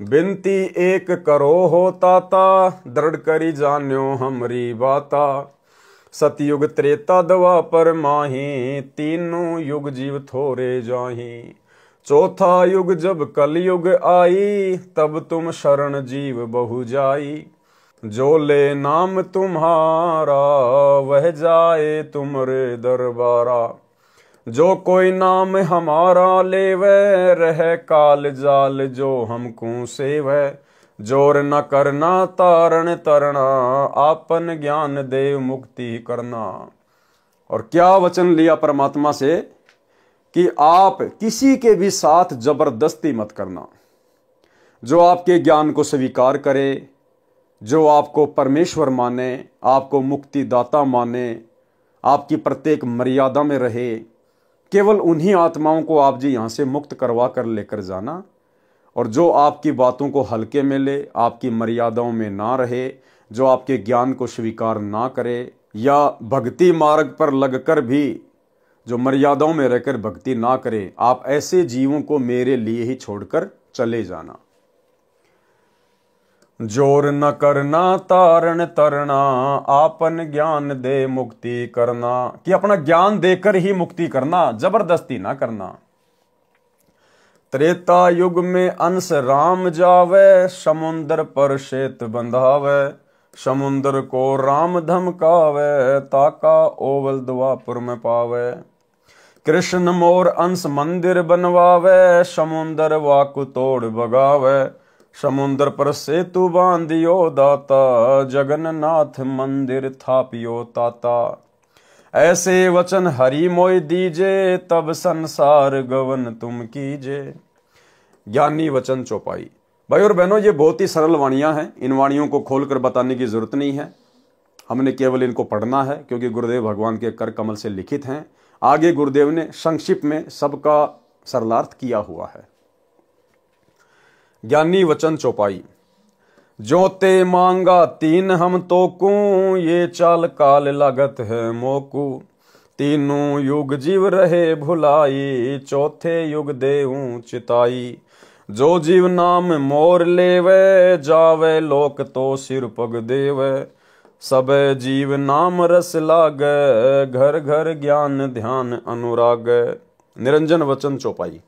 बिनती एक करो हो ताता, दृढ़ करी जान्यो हमरी बाता। सतयुग त्रेता द्वापर माही, तीनों युग जीव थोड़े जाही। चौथा युग जब कलयुग आई, तब तुम शरण जीव बहु जाई। जो ले नाम तुम्हारा, वह जाए तुमरे दरबारा। जो कोई नाम हमारा लेवे, रह काल जाल जो हमको सेवे। जोर न करना तारण तरना, आपन ज्ञान देव मुक्ति करना। और क्या वचन लिया परमात्मा से कि आप किसी के भी साथ जबरदस्ती मत करना। जो आपके ज्ञान को स्वीकार करे, जो आपको परमेश्वर माने, आपको मुक्तिदाता माने, आपकी प्रत्येक मर्यादा में रहे, केवल उन्हीं आत्माओं को आप जी यहाँ से मुक्त करवा कर लेकर जाना। और जो आपकी बातों को हल्के में ले, आपकी मर्यादाओं में ना रहे, जो आपके ज्ञान को स्वीकार ना करे, या भक्ति मार्ग पर लगकर भी जो मर्यादाओं में रहकर भक्ति ना करे, आप ऐसे जीवों को मेरे लिए ही छोड़कर चले जाना। जोर न करना तारण तरना, आपन ज्ञान दे मुक्ति करना। कि अपना ज्ञान देकर ही मुक्ति करना, जबरदस्ती ना करना। त्रेता युग में अंश राम जावे, समुंदर पर शेत बंधावे। समुंदर को राम धमकावे, ताका ओवल द्वापुर में पावे। कृष्ण मोर अंश मंदिर बनवावे, समुंदर वाकु तोड़ बगावे। समुंदर पर सेतु बांधियो दाता, जगन्नाथ मंदिर थापियो ताता। ऐसे वचन हरि मोय दीजे, तब संसार गवन तुम कीजे। ज्ञानी वचन चौपाई। भाई और बहनों, ये बहुत ही सरल वाणियां हैं, इन वाणियों को खोलकर बताने की जरूरत नहीं है। हमने केवल इनको पढ़ना है क्योंकि गुरुदेव भगवान के कर कमल से लिखित हैं। आगे गुरुदेव ने संक्षिप्त में सबका सरलार्थ किया हुआ है। ज्ञानी वचन चौपाई। जो ते मांगा तीन हम तो को, ये चाल काल लागत है मोकू। तीनों युग जीव रहे भुलाई, चौथे युग देऊं चिताई। जो जीव नाम मोर लेवे, जावे लोक तो सिर पग देवे। सब जीव नाम रस लागे, घर घर ज्ञान ध्यान अनुराग। निरंजन वचन चौपाई।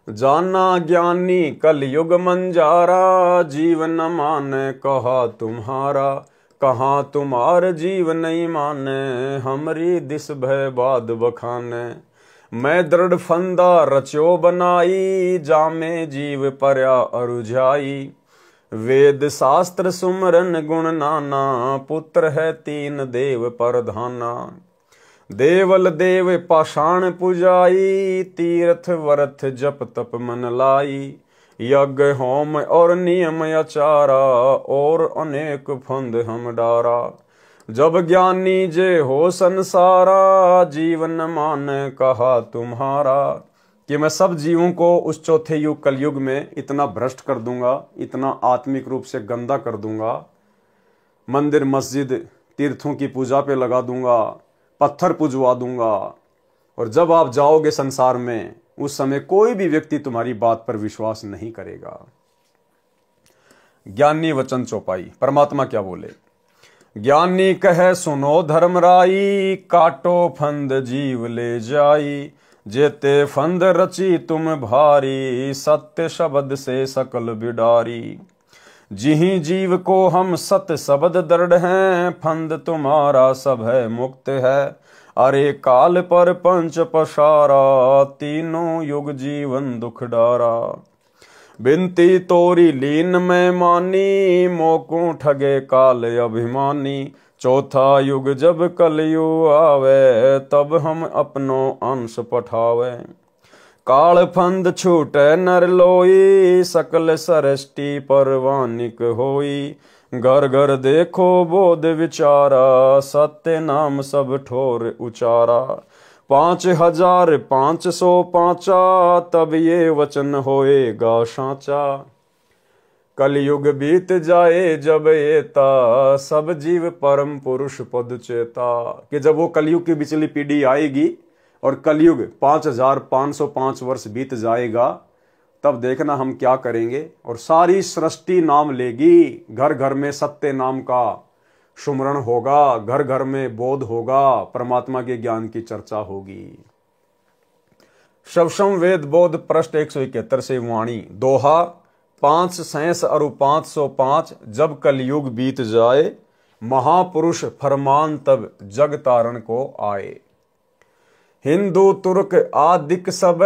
जाना ज्ञानी कल युग मंजारा, जीवन माने कहा तुम्हारा। कहा तुम्हार जीव नहीं माने, हमरी दिस भय बाद बखाने। मैं दृढ़ फंदा रचो बनाई, जामे जीव पर्या अरुझाई। वेद शास्त्र सुमरन गुण नाना, पुत्र है तीन देव परधाना। देवल देव पाषाण पुजाई, तीर्थ वर्थ जप तप मन लाई। यज्ञ होम और नियम आचारा, और अनेक फंद हम डारा। जब ज्ञानी जे हो संसारा, जीवन मान कहा तुम्हारा। कि मैं सब जीवों को उस चौथे युग कलयुग में इतना भ्रष्ट कर दूंगा, इतना आत्मिक रूप से गंदा कर दूंगा, मंदिर मस्जिद तीर्थों की पूजा पे लगा दूंगा, पत्थर पुजवा दूंगा। और जब आप जाओगे संसार में, उस समय कोई भी व्यक्ति तुम्हारी बात पर विश्वास नहीं करेगा। ज्ञानी वचन चौपाई। परमात्मा क्या बोले? ज्ञानी कहे सुनो धर्मराई, काटो फंद जीव ले जाई। जेते फंद रची तुम भारी, सत्य शब्द से सकल बिडारी। जिहि जीव को हम सत्य शब्द दृढ़ हैं, फंद तुम्हारा सब है मुक्त है। अरे काल पर पंच पसारा, तीनों युग जीवन दुख डारा। बिनती तोरी लीन में मानी, मोकू ठगे काल अभिमानी। चौथा युग जब कलयुग आवे, तब हम अपनो अंश पठावे। काल फंद छूटे नर लोई, सकल सृष्टि परवानिक होई। घर घर देखो बोध विचारा, सत्य नाम सब ठोर उचारा। 5505 तब ये वचन होएगा साचा। कलयुग बीत जाए जब एता, सब जीव परम पुरुष पद चेता। कि जब वो कलयुग की बिचली पीढ़ी आएगी और कलयुग 5505 वर्ष बीत जाएगा, तब देखना हम क्या करेंगे। और सारी सृष्टि नाम लेगी, घर घर में सत्य नाम का सुमरण होगा, घर घर में बोध होगा, परमात्मा के ज्ञान की चर्चा होगी। शवसम वेद बोध पृष्ठ 171 से वाणी। दोहा 5 और 505 जब कलयुग बीत जाए, महापुरुष फरमान तब जग तारण को आए। हिंदू तुर्क आदिक सब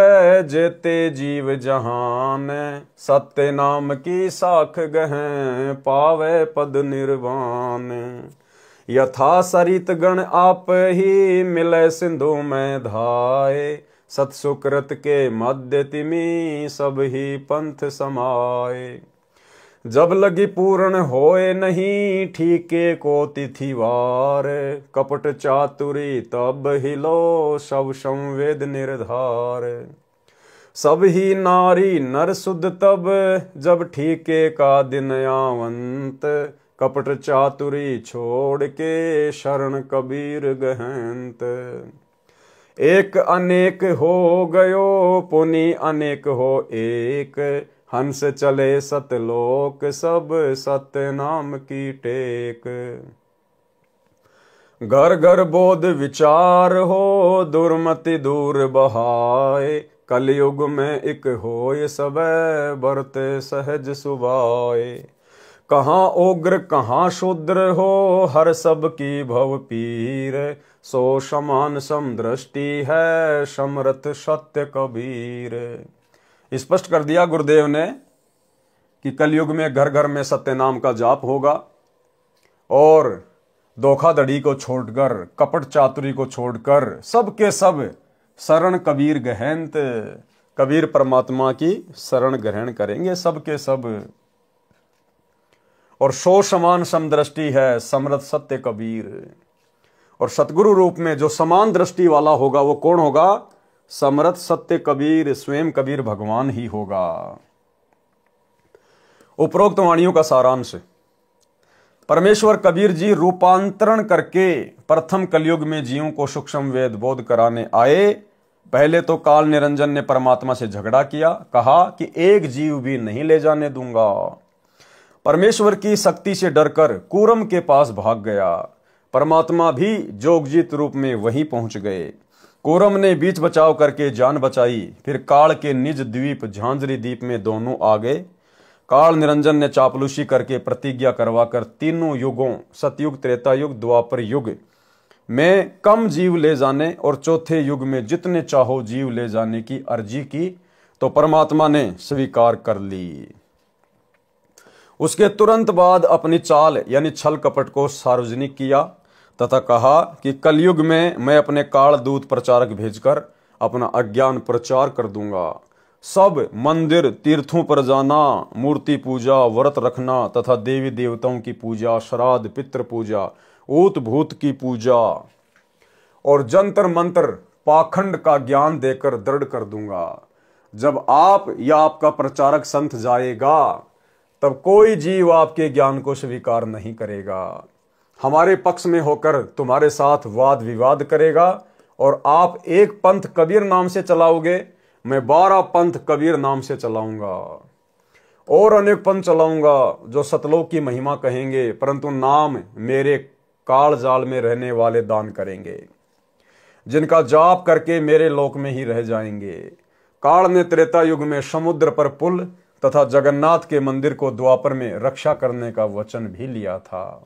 जेते जीव जहान, सत्य नाम की साख गहें, पावे पद निर्वाण। यथा सरित गण आप ही, मिले सिंधु में धाये। सत्सुकृत के मध्य तिमी, सब ही पंथ समाये। जब लगी पूर्ण होए नहीं, ठीके को तिथिवार। कपट चातुरी तब हिलो, सब संवेद निर्धार। सब ही नारी नर शुद्ध तब, जब ठीके का दिन आवंत। कपट चातुरी छोड़ के, शरण कबीर गहंत। एक अनेक हो गयो, पुनि अनेक हो एक। हंस चले सतलोक, सब सत्य नाम की टेक। घर घर बोध विचार हो, दुर्मति दूर बहाए। कलयुग में एक होय सब, बरते सहज सुभाए। कहाँ उग्र कहाँ शूद्र हो, हर सब की भव पीर। सो समान समदृष्टि है, समरथ सत्य कबीर। स्पष्ट कर दिया गुरुदेव ने कि कलयुग में घर घर में सत्य नाम का जाप होगा, और धोखाधड़ी को छोड़कर, कपट चातुरी को छोड़कर, सब के सब शरण कबीर गहंत। कबीर परमात्मा की शरण ग्रहण करेंगे सब के सब। और सो समान समदृष्टि है, समरथ सत्य कबीर। और सतगुरु रूप में जो समान दृष्टि वाला होगा, वो कौन होगा? समरथ सत्य कबीर, स्वयं कबीर भगवान ही होगा। उपरोक्त वाणियों का सारांश। परमेश्वर कबीर जी रूपांतरण करके प्रथम कलयुग में जीवों को सूक्ष्म वेद बोध कराने आए। पहले तो काल निरंजन ने परमात्मा से झगड़ा किया, कहा कि एक जीव भी नहीं ले जाने दूंगा। परमेश्वर की शक्ति से डरकर कूरम के पास भाग गया। परमात्मा भी जोगजीत रूप में वहीं पहुंच गए। कूरम ने बीच बचाव करके जान बचाई। फिर काल के निज द्वीप झांझरी द्वीप में दोनों आ गए। काल निरंजन ने चापलूसी करके प्रतिज्ञा करवाकर तीनों युगों, सतयुग, त्रेता युग, द्वापर युग में कम जीव ले जाने और चौथे युग में जितने चाहो जीव ले जाने की अर्जी की, तो परमात्मा ने स्वीकार कर ली। उसके तुरंत बाद अपनी चाल यानी छल कपट को सार्वजनिक किया। तथा कहा कि कलयुग में मैं अपने काल दूत प्रचारक भेजकर अपना अज्ञान प्रचार कर दूंगा। सब मंदिर तीर्थों पर जाना, मूर्ति पूजा, व्रत रखना तथा देवी देवताओं की पूजा, श्राद्ध, पितृ पूजा, ऊत भूत की पूजा और जंतर मंत्र पाखंड का ज्ञान देकर दृढ़ कर दूंगा। जब आप या आपका प्रचारक संत जाएगा तब कोई जीव आपके ज्ञान को स्वीकार नहीं करेगा। हमारे पक्ष में होकर तुम्हारे साथ वाद विवाद करेगा और आप एक पंथ कबीर नाम से चलाओगे, मैं 12 पंथ कबीर नाम से चलाऊंगा और अनेक पंथ चलाऊंगा जो सतलोक की महिमा कहेंगे, परंतु नाम मेरे काल जाल में रहने वाले दान करेंगे, जिनका जाप करके मेरे लोक में ही रह जाएंगे। काल ने त्रेता युग में समुद्र पर पुल तथा जगन्नाथ के मंदिर को द्वापर में रक्षा करने का वचन भी लिया था।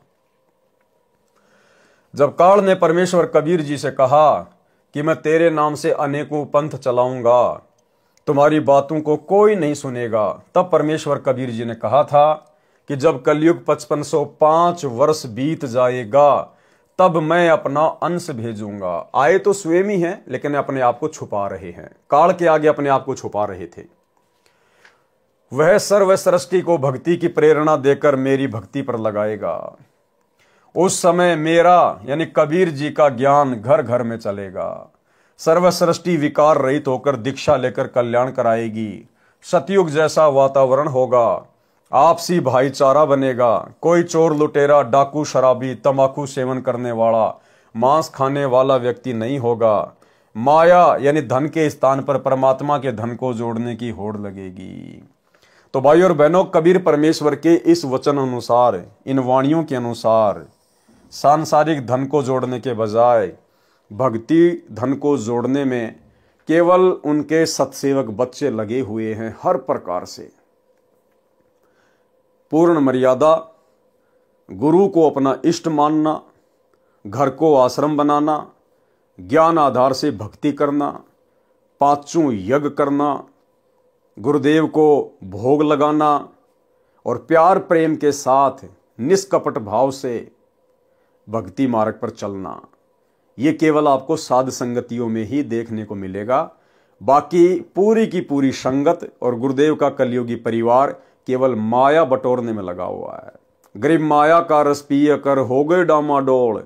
जब काल ने परमेश्वर कबीर जी से कहा कि मैं तेरे नाम से अनेकों पंथ चलाऊंगा, तुम्हारी बातों को कोई नहीं सुनेगा, तब परमेश्वर कबीर जी ने कहा था कि जब कलयुग 5505 वर्ष बीत जाएगा तब मैं अपना अंश भेजूंगा। आए तो स्वयं ही हैं, लेकिन अपने आप को छुपा रहे हैं, काल के आगे अपने आप को छुपा रहे थे। वह सर्व सृष्टि को भक्ति की प्रेरणा देकर मेरी भक्ति पर लगाएगा। उस समय मेरा यानी कबीर जी का ज्ञान घर घर में चलेगा। सर्व सृष्टि विकार रहित होकर दीक्षा लेकर कल्याण कराएगी। सतयुग जैसा वातावरण होगा, आपसी भाईचारा बनेगा। कोई चोर लुटेरा, डाकू, शराबी, तंबाकू सेवन करने वाला, मांस खाने वाला व्यक्ति नहीं होगा। माया यानी धन के स्थान पर परमात्मा के धन को जोड़ने की होड़ लगेगी। तो भाई और बहनों, कबीर परमेश्वर के इस वचन अनुसार, इन वाणियों के अनुसार सांसारिक धन को जोड़ने के बजाय भक्ति धन को जोड़ने में केवल उनके सत्सेवक बच्चे लगे हुए हैं। हर प्रकार से पूर्ण मर्यादा, गुरु को अपना इष्ट मानना, घर को आश्रम बनाना, ज्ञान आधार से भक्ति करना, पांचों यज्ञ करना, गुरुदेव को भोग लगाना और प्यार प्रेम के साथ निष्कपट भाव से भक्ति मार्ग पर चलना, ये केवल आपको साध संगतियों में ही देखने को मिलेगा। बाकी पूरी की पूरी संगत और गुरुदेव का कलयुगी परिवार केवल माया बटोरने में लगा हुआ है। गरीब माया का रस पिय कर हो गए डामाडोल,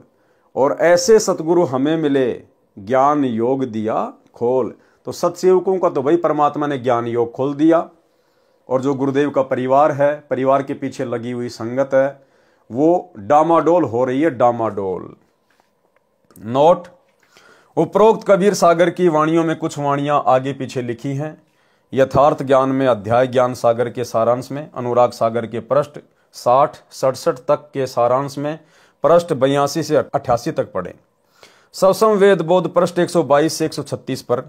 और ऐसे सतगुरु हमें मिले, ज्ञान योग दिया खोल। तो सत्सेवकों का तो भाई परमात्मा ने ज्ञान योग खोल दिया, और जो गुरुदेव का परिवार है, परिवार के पीछे लगी हुई संगत है, वो डामाडोल हो रही है, डामाडोल। नोट: उपरोक्त कबीर सागर की वाणियों में कुछ वाणियां आगे पीछे लिखी हैं। यथार्थ ज्ञान में अध्याय ज्ञान सागर के सारांश में, अनुराग सागर के पृष्ठ 60-67 तक के सारांश में पृष्ठ 82 से 88 तक पढ़ें। सवसम वेद बोध पृष्ठ 122 से 136 पर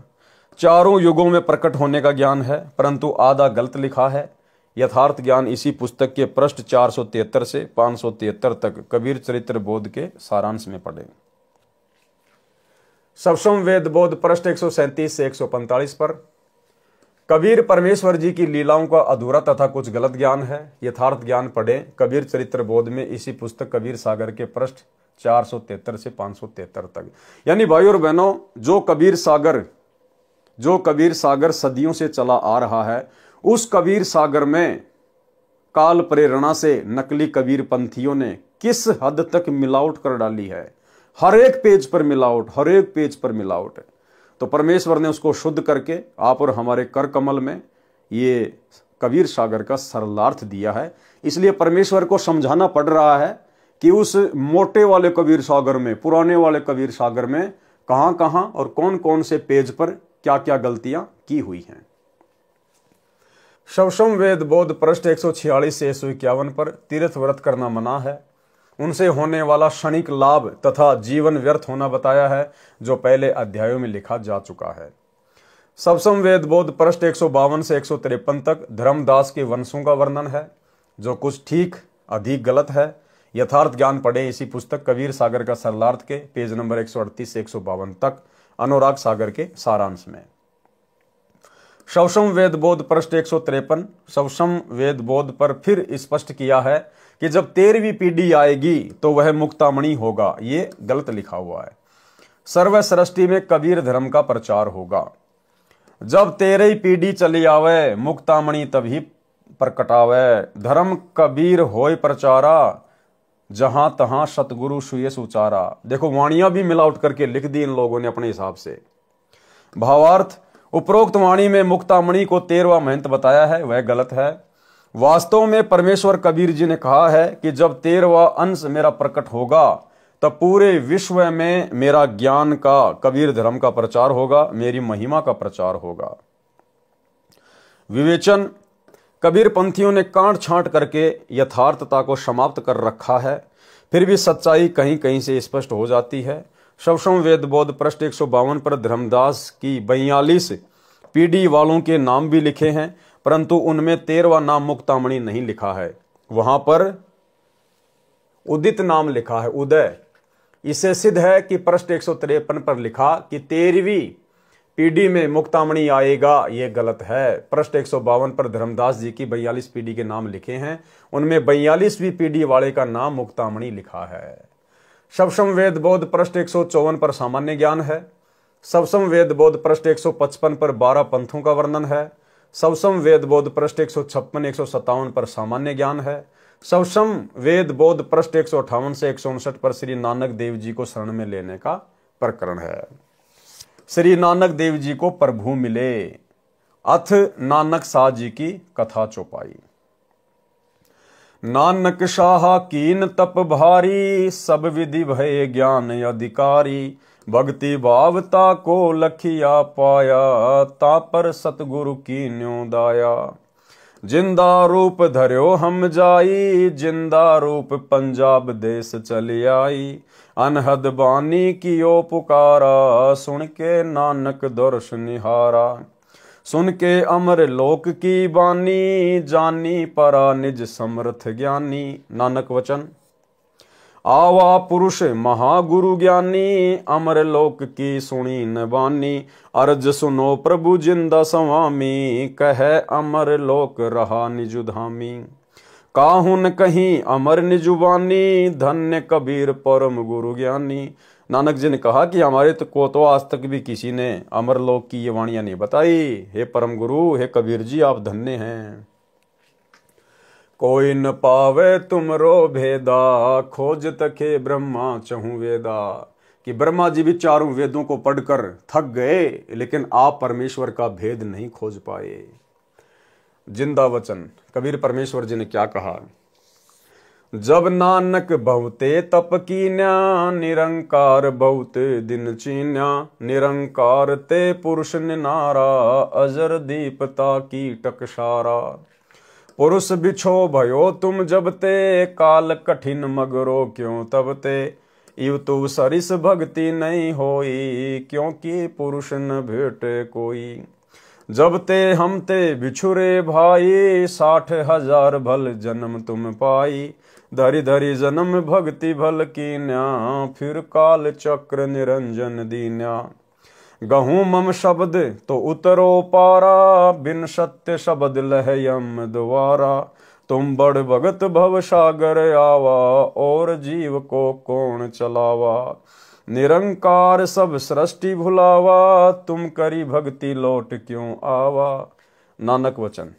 चारों युगों में प्रकट होने का ज्ञान है, परंतु आधा गलत लिखा है। यथार्थ ज्ञान इसी पुस्तक के पृष्ठ 473 से 573 तक कबीर चरित्र बोध के सारांश में पढ़ें। सवसम वेद बोध पृष्ठ 137 से 145 पर कबीर परमेश्वर जी की लीलाओं का अधूरा तथा कुछ गलत ज्ञान है। यथार्थ ज्ञान पढ़ें कबीर चरित्र बोध में, इसी पुस्तक कबीर सागर के पृष्ठ 473 से 573 तक। यानी भाई और बहनों, जो कबीर सागर सदियों से चला आ रहा है, उस कबीर सागर में काल प्रेरणा से नकली कबीर पंथियों ने किस हद तक मिलावट कर डाली है। हर एक पेज पर मिलावट, हर एक पेज पर मिलावट है। तो परमेश्वर ने उसको शुद्ध करके आप और हमारे कर कमल में ये कबीर सागर का सरलार्थ दिया है। इसलिए परमेश्वर को समझाना पड़ रहा है कि उस मोटे वाले कबीर सागर में, पुराने वाले कबीर सागर में कहां कहां और कौन कौन से पेज पर क्या क्या गलतियां की हुई हैं। सवसम वेद बोध पृष्ठ 146 से 151 पर तीर्थ व्रत करना मना है, उनसे होने वाला क्षणिक लाभ तथा जीवन व्यर्थ होना बताया है, जो पहले अध्यायों में लिखा जा चुका है। सवसम वेद बोध पृष्ठ 152 से 153 तक धर्मदास के वंशों का वर्णन है, जो कुछ ठीक अधिक गलत है। यथार्थ ज्ञान पढ़े इसी पुस्तक कबीर सागर का सरलार्थ के पेज नंबर 138 से 152 तक, अनुराग सागर के सारांश में। शवसम वेद बोध पृष्ठ 153। शवसम वेद बोध पर फिर स्पष्ट किया है कि जब 13वीं पीढ़ी आएगी तो वह मुक्तामणि होगा। ये गलत लिखा हुआ है। सर्व सृष्टि में कबीर धर्म का प्रचार होगा। जब 13वीं पीढ़ी चली आवे मुक्तामणि तभी प्रकटावे। धर्म कबीर होय प्रचारा जहां तहां सतगुरु सुयस उचारा। देखो वाणियां भी मिलावट करके लिख दी इन लोगों ने अपने हिसाब से। भावार्थ, उपरोक्त वाणी में मुक्तामणि को 13वां महंत बताया है, वह गलत है। वास्तव में परमेश्वर कबीर जी ने कहा है कि जब 13वां अंश मेरा प्रकट होगा तब पूरे विश्व में मेरा ज्ञान का, कबीर धर्म का प्रचार होगा, मेरी महिमा का प्रचार होगा। विवेचन, कबीर पंथियों ने कांट छांट करके यथार्थता को समाप्त कर रखा है, फिर भी सच्चाई कहीं कहीं से स्पष्ट हो जाती है। शवसम वेद बोध पृष्ठ 152 पर धर्मदास की 42 पीढ़ी वालों के नाम भी लिखे हैं, परंतु उनमें 13वां नाम मुक्तामणि नहीं लिखा है। वहां पर उदित नाम लिखा है, उदय। इससे सिद्ध है कि पृष्ठ 153 पर लिखा कि 13वीं पीढ़ी में मुक्तामणि आएगा, यह गलत है। पृष्ठ 152 पर धर्मदास जी की 42 पीढ़ी के नाम लिखे हैं, उनमें 42वीं पीढ़ी वाले का नाम मुक्तामणि लिखा है। शवसम वेद बोध पृष्ठ 154 पर सामान्य ज्ञान है। शवसम वेद बोध पृष्ठ 155 पर 12 पंथों का वर्णन है। शवसम वेद बोध पृष्ठ 156 157 पर सामान्य ज्ञान है। शवसम वेद बोध पृष्ठ 158 से 159 पर श्री नानक देव जी को शरण में लेने का प्रकरण है। श्री नानक देव जी को प्रभु मिले, अथ नानक शाह जी की कथा चौपाई। नानक शाह कीन तप भारी, सब विधि भय ज्ञान अधिकारी। भक्ति भावता को लखिया पाया, ता पर सतगुरु की न्यो दाया। जिंदा रूप धर्यो हम जाई, जिंदा रूप पंजाब देश चली आई। अनहद बानी कियो पुकारा, सुन के नानक दर्श निहारा। सुन के अमर लोक की बानी, जानी परा निज समर्थ ज्ञानी। नानक वचन, आवा पुरुष महागुरु ज्ञानी, अमर लोक की सुनी न बानी। अर्ज सुनो प्रभु जिंदा स्वामी, कह अमर लोक रहा निजुधामी। काहुन कहीं अमर निजुबानी, धन्य कबीर परम गुरु ज्ञानी। नानक जी ने कहा कि हमारे तो आज तक भी किसी ने अमर लोक की ये वाणियां नहीं बताई। हे परम गुरु, हे कबीर जी, आप धन्य हैं। कोई न पावे तुमरो भेदा, खोज तके ब्रह्मा चहु वेदा। कि ब्रह्मा जी भी चारों वेदों को पढ़कर थक गए, लेकिन आप परमेश्वर का भेद नहीं खोज पाए। जिंदा वचन, कबीर परमेश्वर जी ने क्या कहा? जब नानक बहुते तप कीन्या, निरंकार बहुते दिन चीन्या। निरंकार ते पुरुष निनारा, अजर दीपता की टकसारा। पुरुष बिछो भयो तुम जब ते, काल कठिन मगरो क्यों तब ते। इव तु सरिस भक्ति नहीं होई, क्योंकि पुरुष न भेटे कोई। जब ते हम ते बिछुरे भाई, 60,000 भल जन्म तुम पाई। धरि धरि जन्म भक्ति भल कीन्या, फिर काल चक्र निरंजन दीन्या। गहूं मम शब्द तो उतरो पारा, बिन सत्य शब्द लह यम द्वारा। तुम बड़ भगत भव सागर आवा, और जीव को कौन चलावा। निरंकार सब सृष्टि भुलावा, तुम करी भक्ति लौट क्यों आवा। नानक वचन,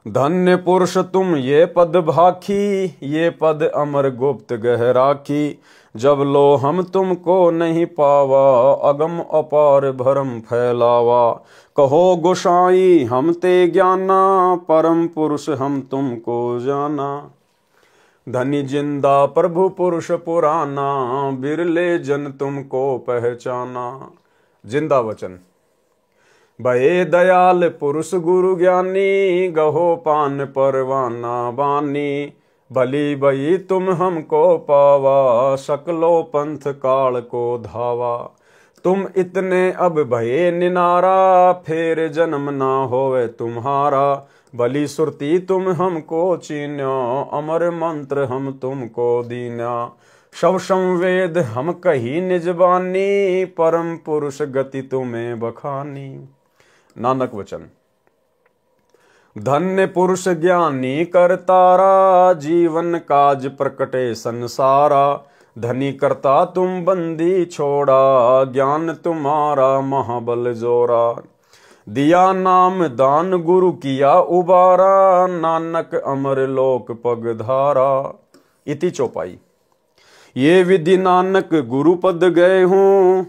धन्य पुरुष तुम ये पद भाखी, ये पद अमर गुप्त गह राखी। जब लो हम तुमको नहीं पावा, अगम अपार भरम फैलावा। कहो गोसाई हम ते ज्ञाना, परम पुरुष हम तुमको जाना। धनी जिंदा प्रभु पुरुष पुराना, बिरले जन तुमको पहचाना। जिंदा वचन, भये दयाल पुरुष गुरु ज्ञानी, गहो पान परवाना बानी। भली भई तुम हमको पावा, सकलो पंथ काल को धावा। तुम इतने अब भये निनारा, फेर जन्म ना होवे तुम्हारा। भली सुरती तुम हमको चीन्या, अमर मंत्र हम तुमको दीन्या। शवसम वेद हम कही निजबानी, परम पुरुष गति तुम्हें बखानी। नानक वचन। धन्य पुरुष ज्ञानी करतारा, जीवन काज प्रकटे संसारा। धनी करता तुम बंदी छोड़ा, ज्ञान तुम्हारा महाबल जोरा। दिया नाम दान गुरु किया उबारा, नानक अमर लोक पगधारा। इति चौपाई। ये विधि नानक गुरु पद गए हूँ,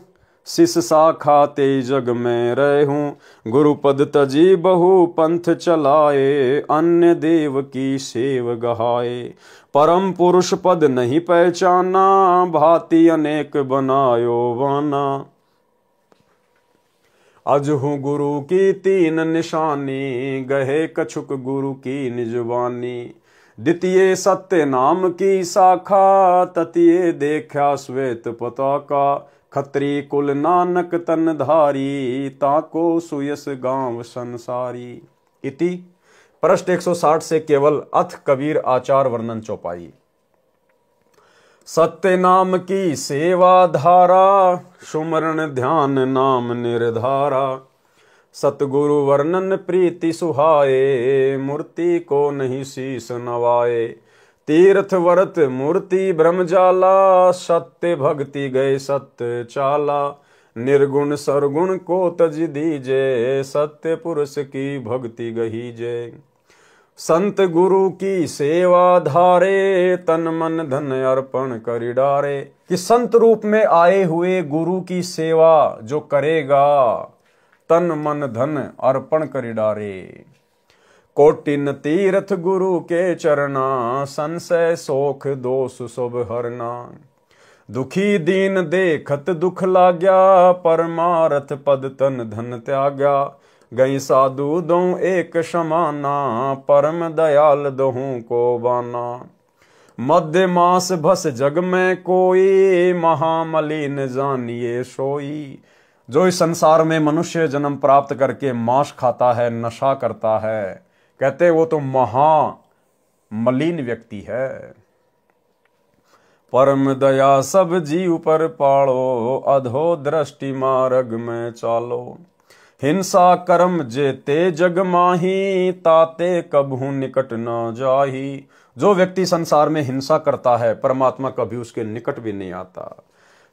शिष शाखा ते जग में रहे हूँ। गुरु पद तजी बहु पंथ चलाए, अन्य देव की सेव गहाए। परम पुरुष पद नहीं पहचाना, भांति अनेक बनायो वाना। अजहू गुरु की तीन निशानी, गहे कछुक गुरु की निजवानी। द्वितीय सत्य नाम की शाखा, ततीय देखा श्वेत पताका। खत्री कुल नानक तन धारी, ताको सुयस गांव संसारी। इति पृष्ठ 160 से केवल अथ कबीर आचार वर्णन चौपाई। सत्य नाम की सेवा धारा, सुमरण ध्यान नाम निर्धारा। सतगुरु वर्णन प्रीति सुहाए, मूर्ति को नहीं शीस नवाए। तीर्थ व्रत मूर्ति ब्रह्मजाला, सत्य भक्ति गए सत्य चाला। निर्गुण सरगुण को तज दीजे, सत्य पुरुष की भक्ति गहीजे। संत गुरु की सेवा धारे, तन मन धन अर्पण करि डारे। कि संत रूप में आए हुए गुरु की सेवा जो करेगा, तन मन धन अर्पण करि डारे। कोटिन तीर्थ गुरु के चरना, संशय शोक दोष शुभ हरना। दुखी दीन देखत दुख लाग्या, परमारथ पद तन धन त्यागा। गई साधु दो एक समाना, परम दयाल दोहू को बाना। मध्य मास भस जग में कोई, महामलिन जानिए सोई। जो इस संसार में मनुष्य जन्म प्राप्त करके मांस खाता है, नशा करता है, कहते वो तो महामलिन व्यक्ति है। परम दया सब जीव पर पाड़ो, अधो दृष्टि मार्ग में चालो। हिंसा कर्म जेते जग माही, ताते कबहू निकट न जाही। जो व्यक्ति संसार में हिंसा करता है, परमात्मा कभी उसके निकट भी नहीं आता।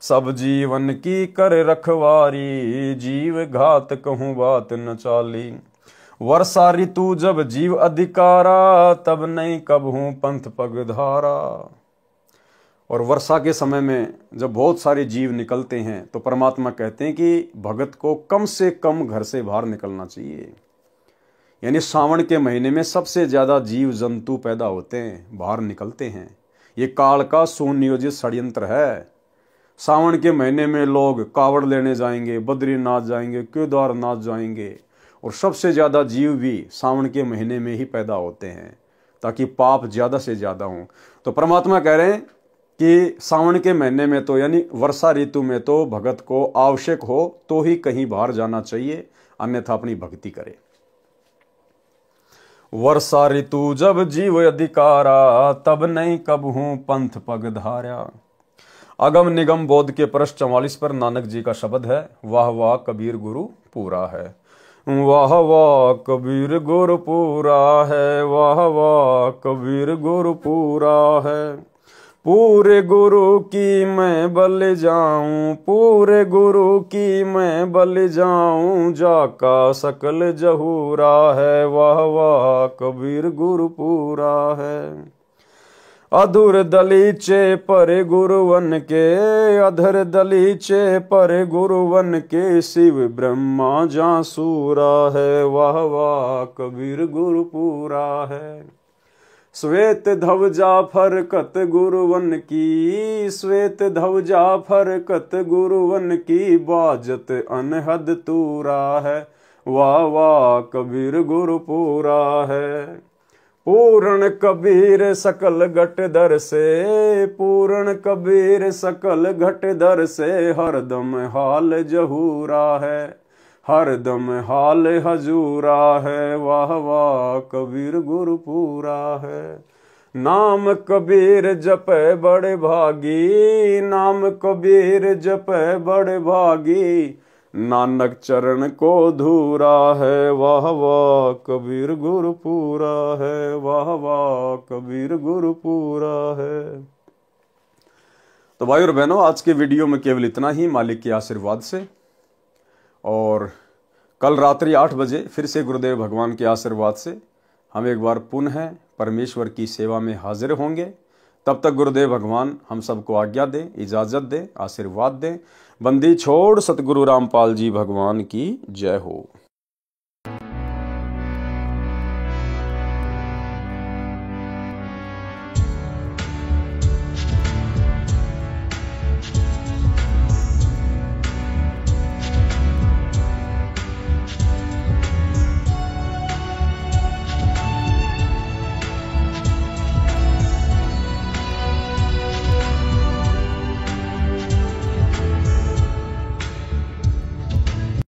सब जीवन की कर रखवारी, जीव घात कहूँ बात न चाली। वर्षा ऋतु जब जीव अधिकारा, तब नहीं कबहू पंथ पगधारा। और वर्षा के समय में जब बहुत सारे जीव निकलते हैं, तो परमात्मा कहते हैं कि भगत को कम से कम घर से बाहर निकलना चाहिए। यानी सावन के महीने में सबसे ज्यादा जीव जंतु पैदा होते हैं, बाहर निकलते हैं। ये काल का सुनियोजित षड्यंत्र है। सावन के महीने में लोग कावड़ लेने जाएंगे, बद्रीनाथ जाएंगे, केदारनाथ जाएंगे, और सबसे ज्यादा जीव भी सावन के महीने में ही पैदा होते हैं, ताकि पाप ज्यादा से ज्यादा हों। तो परमात्मा कह रहे हैं कि सावन के महीने में तो, यानी वर्षा ऋतु में तो भगत को आवश्यक हो तो ही कहीं बाहर जाना चाहिए, अन्यथा अपनी भक्ति करे। वर्षा ऋतु जब जीव अधिकारा, तब नहीं कबहू पंथ पगधारा। अगम निगम बोध के पृष्ठ 44 पर नानक जी का शब्द है, वाह वाह कबीर गुरु पूरा है। वाह वाह कबीर गुरु पूरा है, वाह वाह कबीर गुरु पूरा है। पूरे गुरु की मैं बल जाऊं, पूरे गुरु की मैं बल जाऊं, जाका सकल जहूरा है। वाह वाह कबीर गुरु पूरा है। अधुर दलीचे पर गुरुवन के, अधर दलीचे पर गुरुवन के, शिव ब्रह्मा जासूरा है। वाह वाह कबीर गुरु पूरा है। श्वेत ध्वजा फरकत गुरुवन की, श्वेत ध्वजा फरकत गुरुवन की, बाजत अनहद तूरा है। वाह वाह कबीर गुरु पूरा है। पूर्ण कबीर सकल घट दर से, पूर्ण कबीर सकल घट दर से, हरदम हाल जहूरा है, हरदम हाल हजूरा है। वाह वाह कबीर गुरु पूरा है। नाम कबीर जपे बड़े भागी, नाम कबीर जपे बड़े भागी, नानक चरण को धूरा है, वाह वाह कबीर गुरपुरा है, वाह वाह कबीर गुरपुरा है। तो भाई और बहनों, आज के वीडियो में केवल इतना ही, मालिक के आशीर्वाद से। और कल रात्रि 8 बजे फिर से गुरुदेव भगवान के आशीर्वाद से हम एक बार पुनः परमेश्वर की सेवा में हाजिर होंगे। तब तक गुरुदेव भगवान हम सबको आज्ञा दे, इजाज़त दे, आशीर्वाद दे। बंदी छोड़ सतगुरु रामपाल जी भगवान की जय हो।